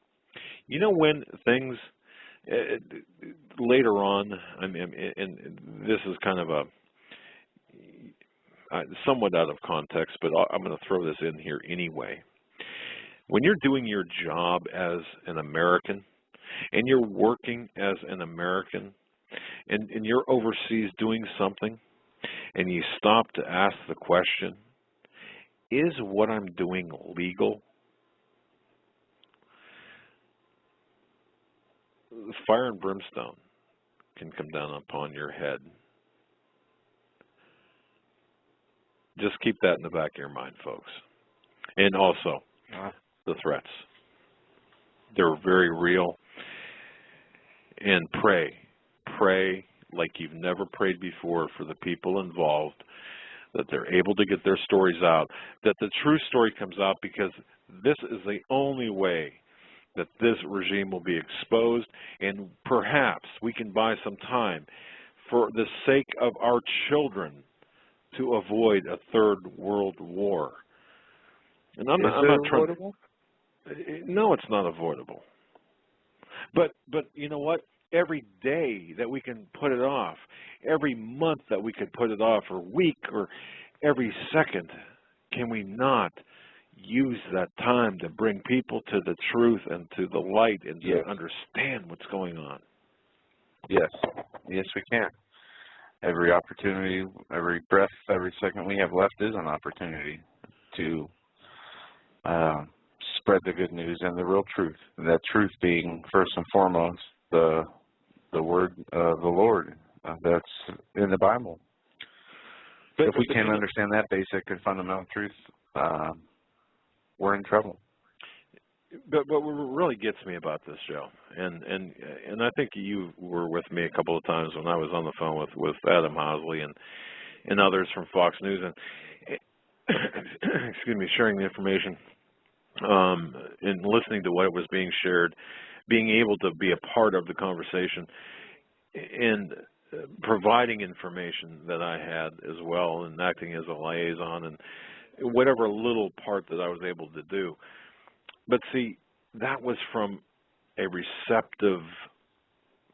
You know when things later on, I mean, and this is kind of a somewhat out of context, but I'm going to throw this in here anyway. When you're doing your job as an American, and you're working as an American, and you're overseas doing something, and you stop to ask the question, is what I'm doing legal? Fire and brimstone can come down upon your head. Just keep that in the back of your mind, folks. And also, the threats. They're very real. And pray. Pray like you've never prayed before for the people involved, that they're able to get their stories out, that the true story comes out, because this is the only way that this regime will be exposed, and perhaps we can buy some time for the sake of our children to avoid a third world war. And I'm not trying to, no, it's not avoidable. But you know what? Every day that we can put it off, every month that we could put it off, or week, or every second, can we not use that time to bring people to the truth and to the light and to understand what's going on? Yes. Yes, we can. Every opportunity, every breath, every second we have left is an opportunity to spread the good news and the real truth. That truth being, first and foremost, the word of the Lord that's in the Bible. But if we can't understand that basic and fundamental truth, we're in trouble. But what really gets me about this, Joe, and I think you were with me a couple of times when I was on the phone with Adam Hosley and others from Fox News, and excuse me, sharing the information and listening to what was being shared, being able to be a part of the conversation, and providing information that I had as well, and acting as a liaison, and whatever little part that I was able to do. But see, that was from a receptive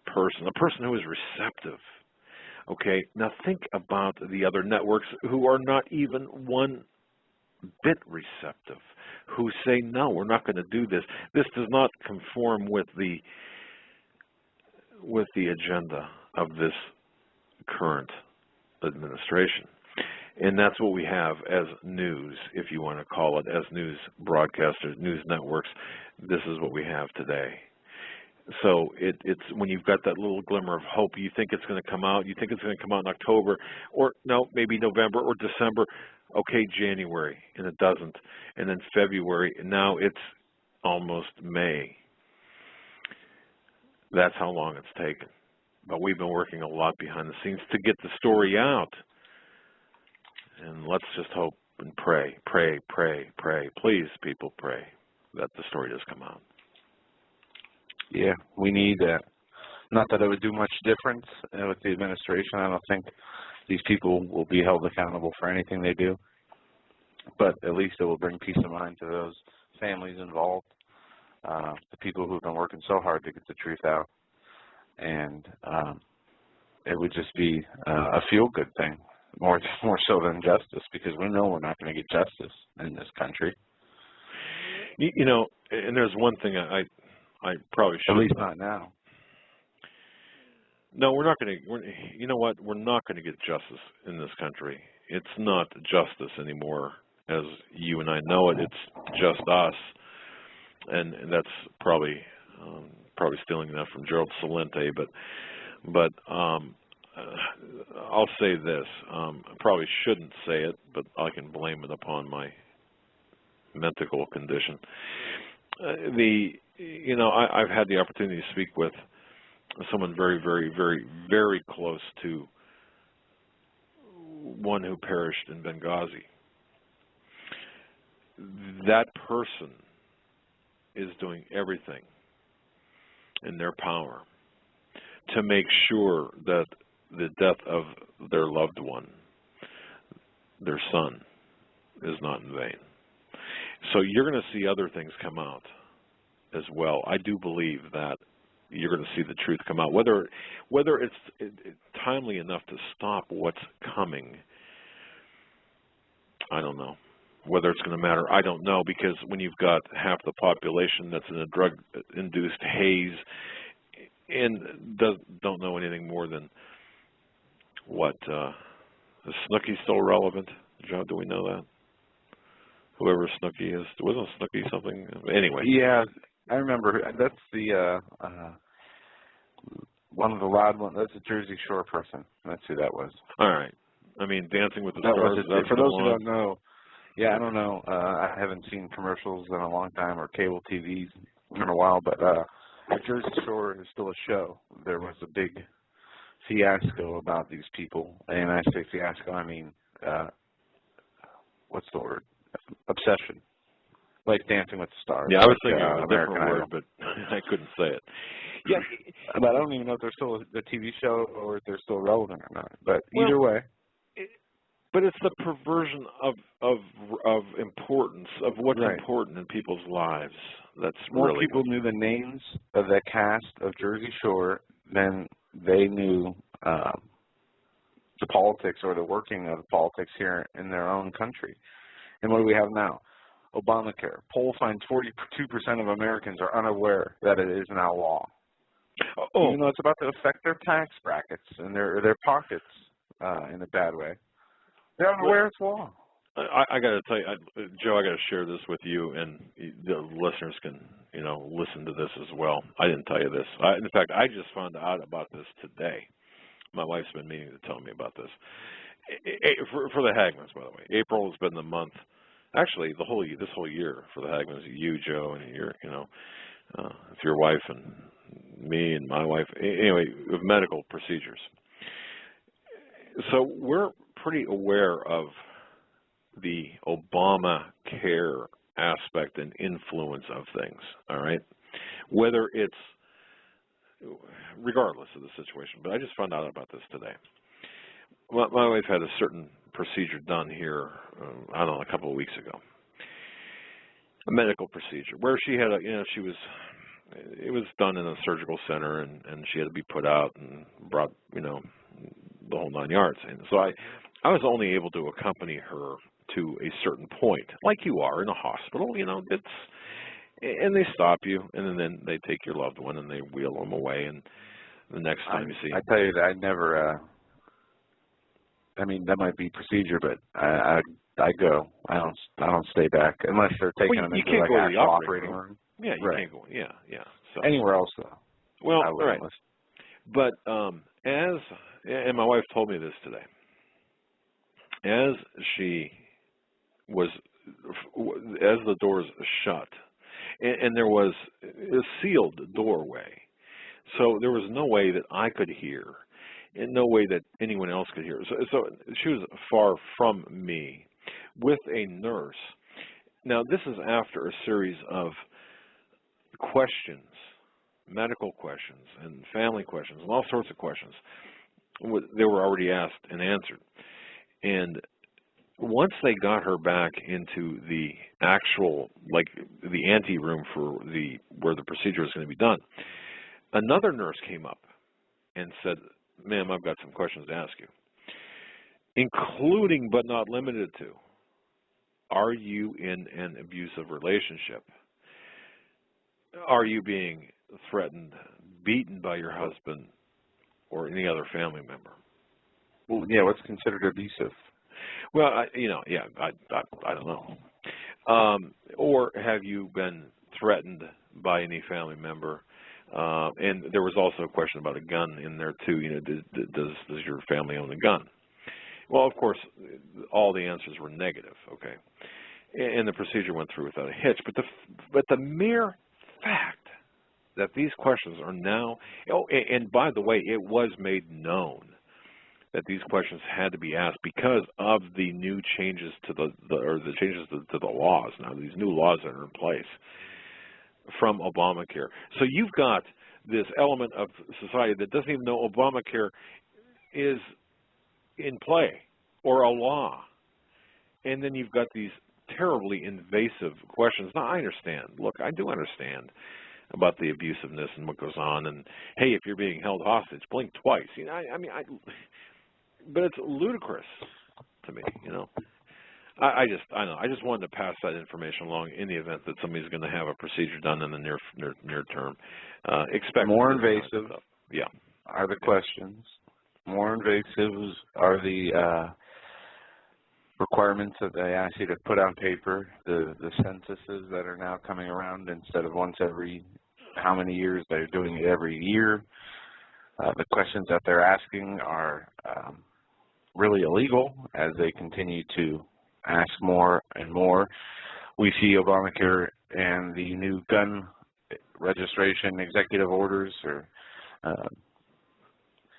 person, a person who is receptive. Okay, now think about the other networks who are not even one bit receptive, who say, no, we're not going to do this. This does not conform with the agenda of this current administration. And that's what we have as news, if you want to call it, as news broadcasters, news networks. This is what we have today. So it's when you've got that little glimmer of hope, you think it's going to come out, you think it's going to come out in October, or no, maybe November or December, okay, January, and it doesn't, and then February, and now it's almost May. That's how long it's taken. But we've been working a lot behind the scenes to get the story out. And let's just hope and pray, pray, pray, pray. Please, people, pray that the story does come out. Yeah, we need that. Not that it would do much difference with the administration. I don't think these people will be held accountable for anything they do. But at least it will bring peace of mind to those families involved, the people who have been working so hard to get the truth out. And it would just be a feel-good thing, more so than justice, because we know we're not going to get justice in this country. You know, and there's one thing I probably should. At least not now. No, we're not going to. You know what? We're not going to get justice in this country. It's not justice anymore, as you and I know it. It's just us, and that's probably stealing that from Gerald Celente. But I'll say this. I probably shouldn't say it, but I can blame it upon my mental condition. I've had the opportunity to speak with someone very, very, very, very close to one who perished in Benghazi. That person is doing everything in their power to make sure that the death of their loved one, their son, is not in vain. So you're going to see other things come out as well. I do believe that you're going to see the truth come out. Whether it's timely enough to stop what's coming, I don't know. Whether it's going to matter, I don't know, because when you've got half the population that's in a drug-induced haze and don't know anything more than what, is Snooki still relevant? Joe, do we know that? Whoever Snooki is, wasn't Snooki something? Anyway. Yeah, I remember. That's the one of the loud ones. That's a Jersey Shore person. That's who that was. All right. I mean, Dancing with the that Stars. Was for those who don't know, yeah, I don't know. I haven't seen commercials in a long time or cable TVs in a while, but Jersey Shore is still a show. There was a big fiasco about these people, and I say fiasco, I mean, what's the word? Obsession. Like Dancing with the Stars. Yeah, I was thinking like, of a different word, but I couldn't say it. Yeah, but I don't even know if they're still a TV show or if they're still relevant or not. But either way. But it's the perversion of importance, of what's important in people's lives. That's more really... people knew the names of the cast of Jersey Shore than they knew the politics or the working of the politics here in their own country. And what do we have now? Obamacare. Poll finds 42% of Americans are unaware that it is now law. Oh. Even though it's about to affect their tax brackets and their pockets in a bad way. They're unaware it's law. I got to tell you, Joe, I got to share this with you, and the listeners can, listen to this as well. I didn't tell you this. In fact, I just found out about this today. My wife's been meaning to tell me about this. For the Hagmanns, by the way, April has been the month. Actually, this whole year for the Hagmanns, you, Joe, and it's your wife and me and my wife. Anyway, of medical procedures. So we're pretty aware of the Obamacare aspect and influence of things, all right? Whether it's, regardless of the situation, but I just found out about this today. My wife had a certain procedure done here, I don't know, a couple of weeks ago. A medical procedure where she had it was done in a surgical center and she had to be put out and brought, the whole 9 yards. And so I was only able to accompany her to a certain point, like you are in a hospital, and they stop you, and then they take your loved one and they wheel them away, and the next time you see. I tell you that I never. I mean, that might be procedure, but I go. I don't stay back unless they're taking them into like actual operating room. Yeah, you can't go. Yeah. So anywhere else though. Well, right. But and my wife told me this today. As the doors shut, and there was a sealed doorway, so there was no way that I could hear, and no way that anyone else could hear. So she was far from me, with a nurse. Now, this is after a series of questions, medical questions, and family questions, and all sorts of questions. They were already asked and answered. And once they got her back into the actual, like the ante room for where the procedure is going to be done, another nurse came up and said, "Ma'am, I've got some questions to ask you, including but not limited to, are you in an abusive relationship? Are you being threatened, beaten by your husband or any other family member?" Well, yeah, what's considered abusive? Well, I don't know. Or have you been threatened by any family member? And there was also a question about a gun in there too. Does your family own a gun? Well, of course, all the answers were negative. Okay, and the procedure went through without a hitch. But the mere fact that these questions are now, and by the way, it was made known that these questions had to be asked because of the new changes to the changes to the laws now, these new laws that are in place from Obamacare. So you've got this element of society that doesn't even know Obamacare is in play or a law. And then you've got these terribly invasive questions. Now, I understand. Look, I do understand about the abusiveness and what goes on. And, hey, if you're being held hostage, blink twice. You know, but it's ludicrous to me, you know. I don't know. I just wanted to pass that information along in the event that somebody's going to have a procedure done in the near term. Expect more invasive. Yeah. Are the questions more invasive? Are the requirements that they ask you to put on paper? The censuses that are now coming around instead of once every how many years? They're doing it every year. The questions that they're asking are really illegal as they continue to ask more and more. We see Obamacare and the new gun registration executive orders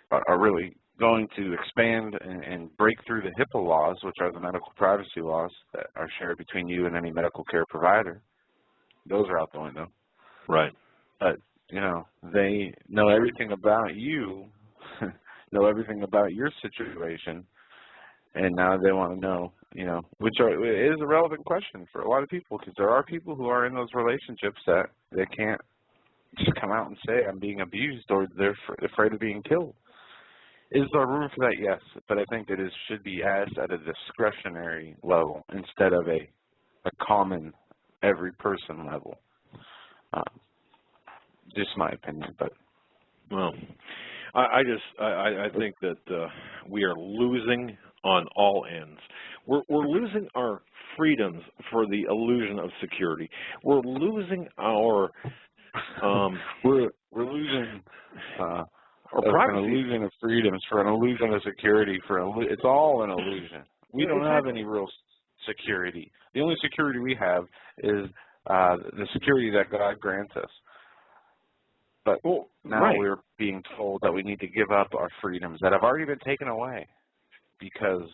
are really going to expand and break through the HIPAA laws, which are the medical privacy laws that are shared between you and any medical care provider. Those are out the window. Right. But, you know, they know everything about you, know everything about your situation, and now they want to know, you know, which is a relevant question for a lot of people, because there are people who are in those relationships that they can't just come out and say, I'm being abused, or they're afraid of being killed. Is there room for that? Yes, but I think it should be asked at a discretionary level instead of a common every person level. Just my opinion, but well, I think that we are losing on all ends. We're losing our freedoms for the illusion of security. We're losing our we're losing our privacy. An illusion of freedoms for an illusion of security. It's all an illusion. We don't have any real security. The only security we have is the security that God grants us. But now we're being told that we need to give up our freedoms that have already been taken away because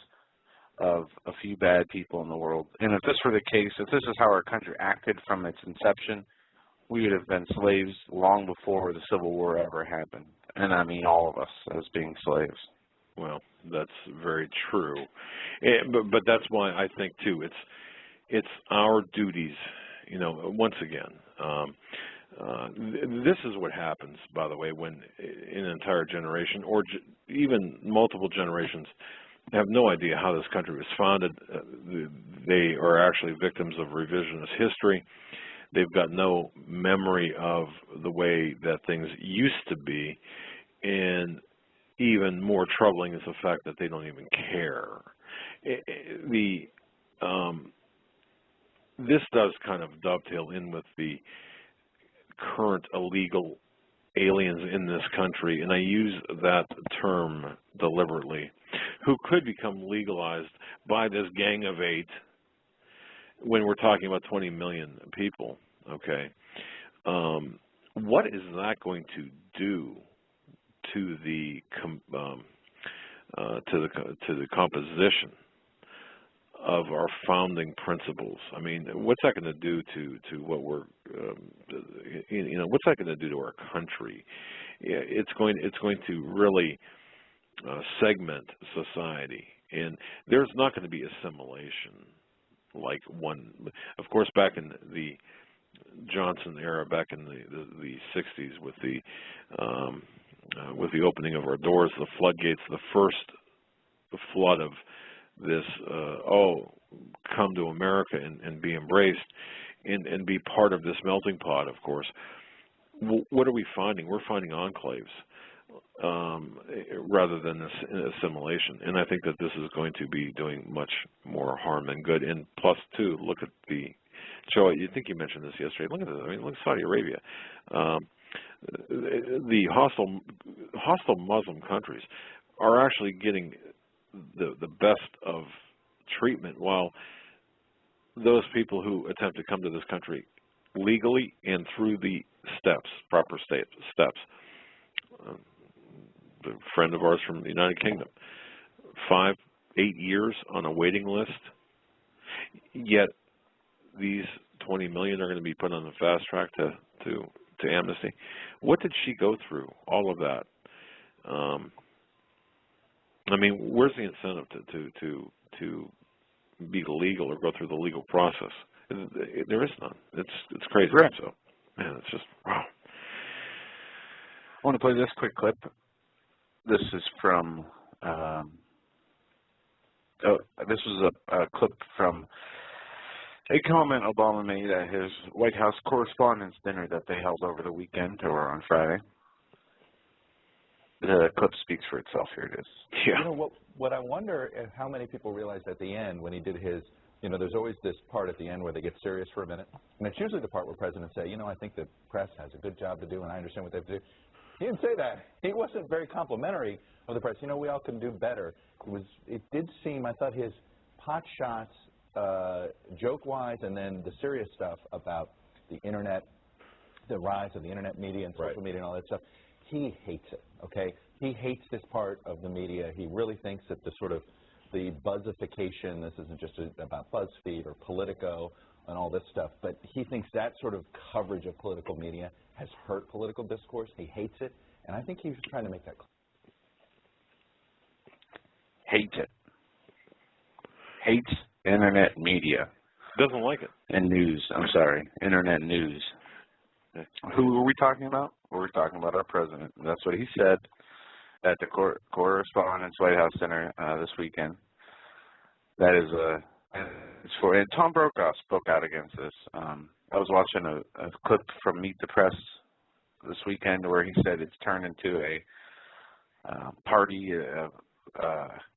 of a few bad people in the world. And if this were the case, if this is how our country acted from its inception, we would have been slaves long before the Civil War ever happened. And I mean all of us as being slaves. Well, that's very true. But that's why I think, too, it's our duties, you know, once again. This is what happens, by the way, when an entire generation or even multiple generations have no idea how this country was founded. They are actually victims of revisionist history. They've got no memory of the way that things used to be, and even more troubling is the fact that they don't even care. This does kind of dovetail in with the current illegal aliens in this country, and I use that term deliberately, who could become legalized by this gang of 8 when we're talking about 20 million people, okay? What is that going to do to the composition of our founding principles? I mean, what's that going to do to what we're, you know, what's that going to do to our country? It's going to really segment society, and there's not going to be assimilation like one. Of course, back in the Johnson era, back in the 60s, with the opening of our doors, the floodgates, the first flood of this, come to America and be embraced and be part of this melting pot, of course. What are we finding? We're finding enclaves rather than this assimilation. And I think that this is going to be doing much more harm than good. And plus, too, look at Joe, you think you mentioned this yesterday. Look at this. I mean, look at Saudi Arabia. The hostile Muslim countries are actually getting the best of treatment, while those people who attempt to come to this country legally and through the proper steps. A friend of ours from the United Kingdom, 5-8 years on a waiting list, yet these 20 million are going to be put on the fast track to to Amnesty. What did she go through? All of that. I mean, where's the incentive to be legal or go through the legal process? There is none. It's crazy. Right. So, man, it's just wow. I want to play this quick clip. This is from. This was a clip from a comment Obama made at his White House Correspondents' Dinner that they held over the weekend or on Friday. The clip speaks for itself. Here it is. Yeah. You know, what I wonder is how many people realized at the end when he did his, you know, there's always this part at the end where they get serious for a minute. And it's usually the part where presidents say, you know, I think the press has a good job to do and I understand what they have to do. He didn't say that. He wasn't very complimentary of the press. You know, we all can do better. It did seem, I thought his pot shots, joke-wise, and then the serious stuff about the Internet, the rise of the Internet media and social media and all that stuff, he hates it, okay? He hates this part of the media. He really thinks that the sort of the buzzification, this isn't just about BuzzFeed or Politico and all this stuff, but he thinks that sort of coverage of political media has hurt political discourse. He hates it, and I think he was trying to make that clear. Hates it. Hates Internet media. Doesn't like it. And news. I'm sorry. Internet news. Who are we talking about? We're talking about our president. That's what he said at the Correspondents' White House Center this weekend. That is it's for. And Tom Brokaw spoke out against this. I was watching a clip from Meet the Press this weekend where he said it's turned into a party,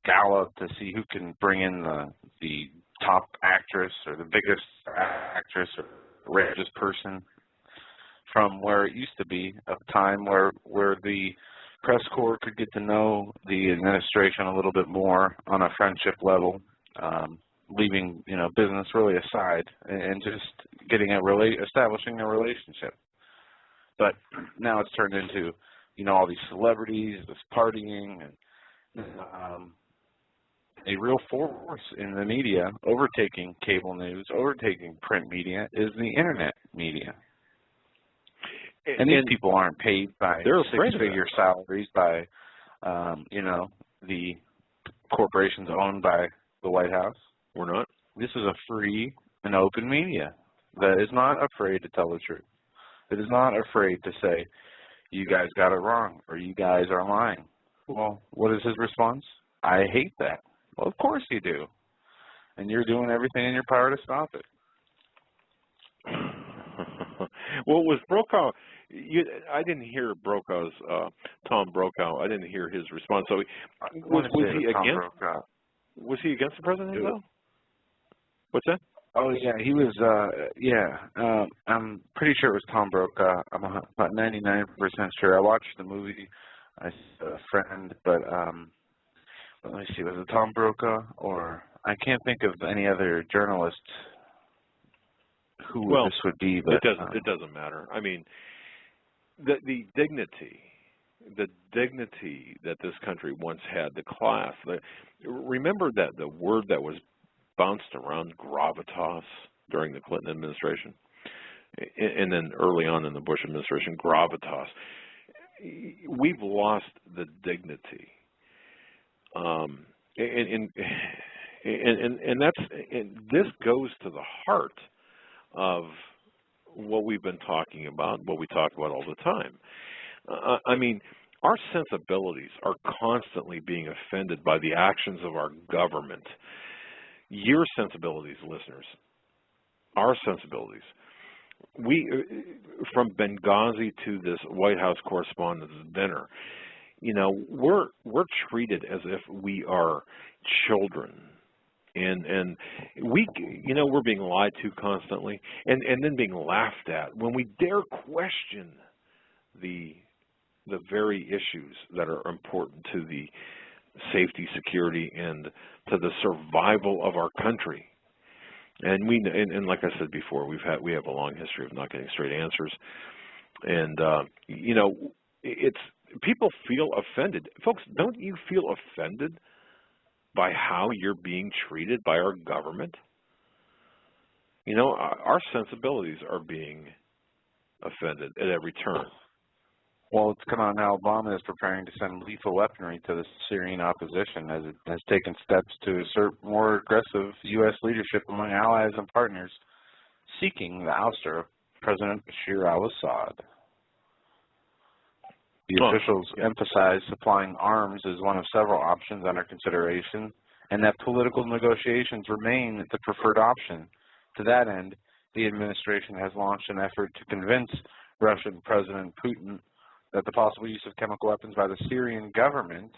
gala to see who can bring in the top actress or the biggest actress or richest person, from where it used to be a time where the press corps could get to know the administration a little bit more on a friendship level, leaving, you know, business really aside and just getting establishing a relationship. But now it's turned into, you know, all these celebrities, this partying, and a real force in the media, overtaking cable news, overtaking print media, is the Internet media. And these people aren't paid by six-figure salaries by, you know, the corporations owned by the White House. We're not. This is a free and open media that is not afraid to tell the truth. It is not afraid to say, you guys got it wrong, or you guys are lying. Well, what is his response? I hate that. Well, of course you do. And you're doing everything in your power to stop it. Well, was Brokaw, I didn't hear Brokaw's, Tom Brokaw, I didn't hear his response. So was he against the president, though? What's that? Oh, yeah, he was, I'm pretty sure it was Tom Brokaw. I'm about 99% sure. I watched the movie, I saw a friend, but let me see, was it Tom Brokaw? Or I can't think of any other journalist who this would be. But it doesn't matter. I mean, the dignity that this country once had, the class. Remember that the word that was bounced around, gravitas, during the Clinton administration, and then early on in the Bush administration, gravitas. We've lost the dignity, and this goes to the heart of what we've been talking about, what we talk about all the time. I mean, our sensibilities are constantly being offended by the actions of our government. Your sensibilities, listeners, our sensibilities. We, from Benghazi to this White House Correspondents' Dinner, you know, we're treated as if we are children. And we, you know, we're being lied to constantly and then being laughed at when we dare question the very issues that are important to the safety, security, and to the survival of our country. And and like I said before, we have a long history of not getting straight answers. And you know, people feel offended. Folks, don't you feel offended by how you're being treated by our government? You know, our sensibilities are being offended at every turn. Well, it's come out now Obama is preparing to send lethal weaponry to the Syrian opposition as it has taken steps to assert more aggressive U.S. leadership among allies and partners seeking the ouster of President Bashar al-Assad. The officials emphasize supplying arms is one of several options under consideration, and that political negotiations remain the preferred option. To that end, the administration has launched an effort to convince Russian President Putin that the possible use of chemical weapons by the Syrian government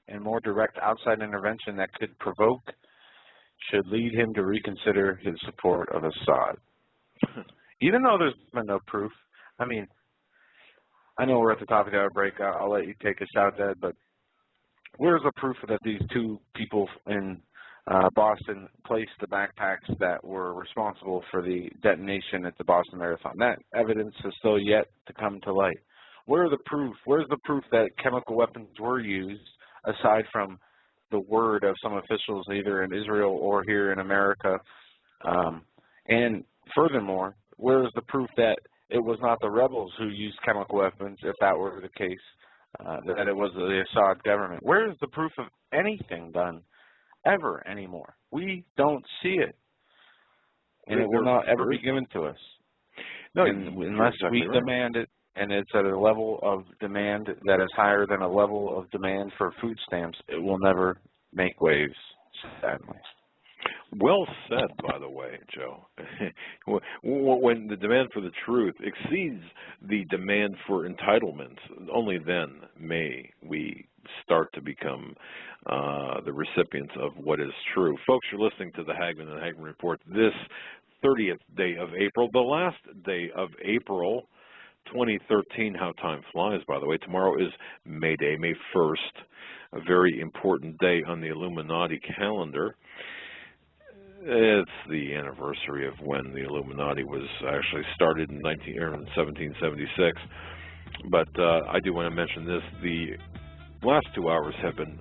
and more direct outside intervention that could provoke should lead him to reconsider his support of Assad. Even though there's been no proof, I mean, I know we're at the top of the hour break. I'll let you take a shot at that, but where's the proof that these two people in Boston placed the backpacks that were responsible for the detonation at the Boston Marathon? That evidence is still yet to come to light. Where's the proof that chemical weapons were used, aside from the word of some officials either in Israel or here in America? And furthermore, where's the proof that it was not the rebels who used chemical weapons, if that were the case, that it was the Assad government? Where is the proof of anything done ever anymore? We don't see it, and it will not ever be given to us. No, unless we demand it, and it's at a level of demand that is higher than a level of demand for food stamps, it will never make waves, sadly. Well said, by the way, Joe. When the demand for the truth exceeds the demand for entitlements, only then may we start to become the recipients of what is true. Folks, you're listening to the Hagmann and Hagmann Report this 30th day of April, the last day of April 2013. How time flies, by the way. Tomorrow is May Day, May 1st, a very important day on the Illuminati calendar. It's the anniversary of when the Illuminati was actually started in 1776. But I do want to mention this. The last 2 hours have been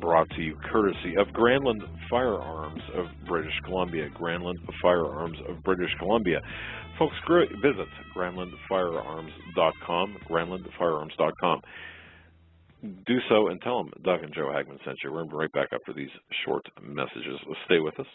brought to you courtesy of Granland Firearms of British Columbia. Granland Firearms of British Columbia. Folks, visit GranlandFirearms.com, GranlandFirearms.com. Do so and tell them Doug and Joe Hagmann sent you. We're going to be right back after these short messages. Stay with us.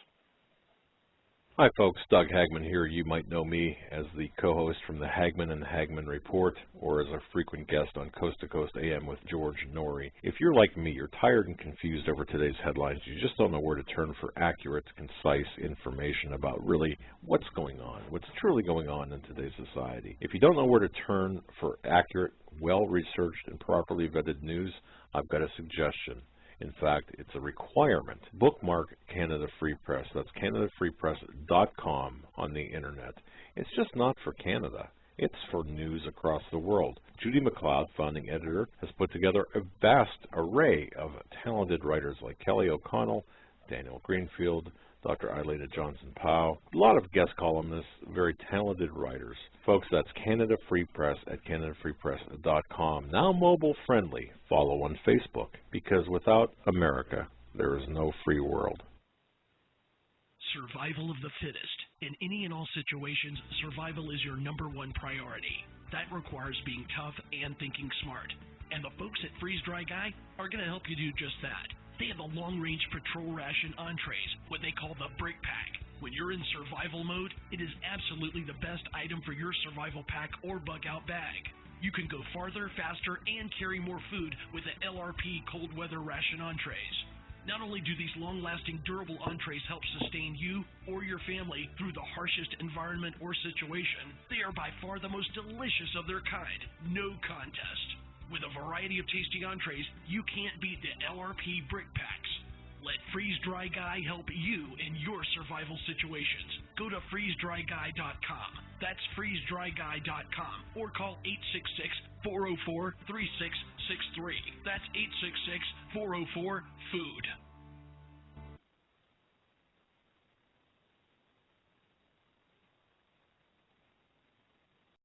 Hi folks, Doug Hagmann here. You might know me as the co-host from the Hagmann and Hagmann Report, or as a frequent guest on Coast to Coast AM with George Norrie. If you're like me, you're tired and confused over today's headlines. You just don't know where to turn for accurate, concise information about really what's going on, what's truly going on in today's society. If you don't know where to turn for accurate, well-researched, and properly vetted news, I've got a suggestion. In fact, it's a requirement. Bookmark Canada Free Press. That's CanadaFreePress.com on the internet. It's just not for Canada. It's for news across the world. Judy McLeod, founding editor, has put together a vast array of talented writers like Kelly O'Connell, Daniel Greenfield, Dr. Aileta Johnson-Powell, a lot of guest columnists, very talented writers. Folks, that's Canada Free Press at CanadaFreePress.com. Now mobile friendly. Follow on Facebook, because without America, there is no free world. Survival of the fittest. In any and all situations, survival is your #1 priority. That requires being tough and thinking smart. And the folks at Freeze Dry Guy are going to help you do just that. They have the long-range patrol ration entrees, what they call the brick pack. When you're in survival mode, it is absolutely the best item for your survival pack or bug-out bag. You can go farther, faster, and carry more food with the LRP cold weather ration entrees. Not only do these long-lasting, durable entrees help sustain you or your family through the harshest environment or situation, they are by far the most delicious of their kind. No contest. With a variety of tasty entrees, you can't beat the LRP brick packs. Let Freeze Dry Guy help you in your survival situations. Go to freezedryguy.com. That's freezedryguy.com, or call 866-404-3663. That's 866-404-FOOD.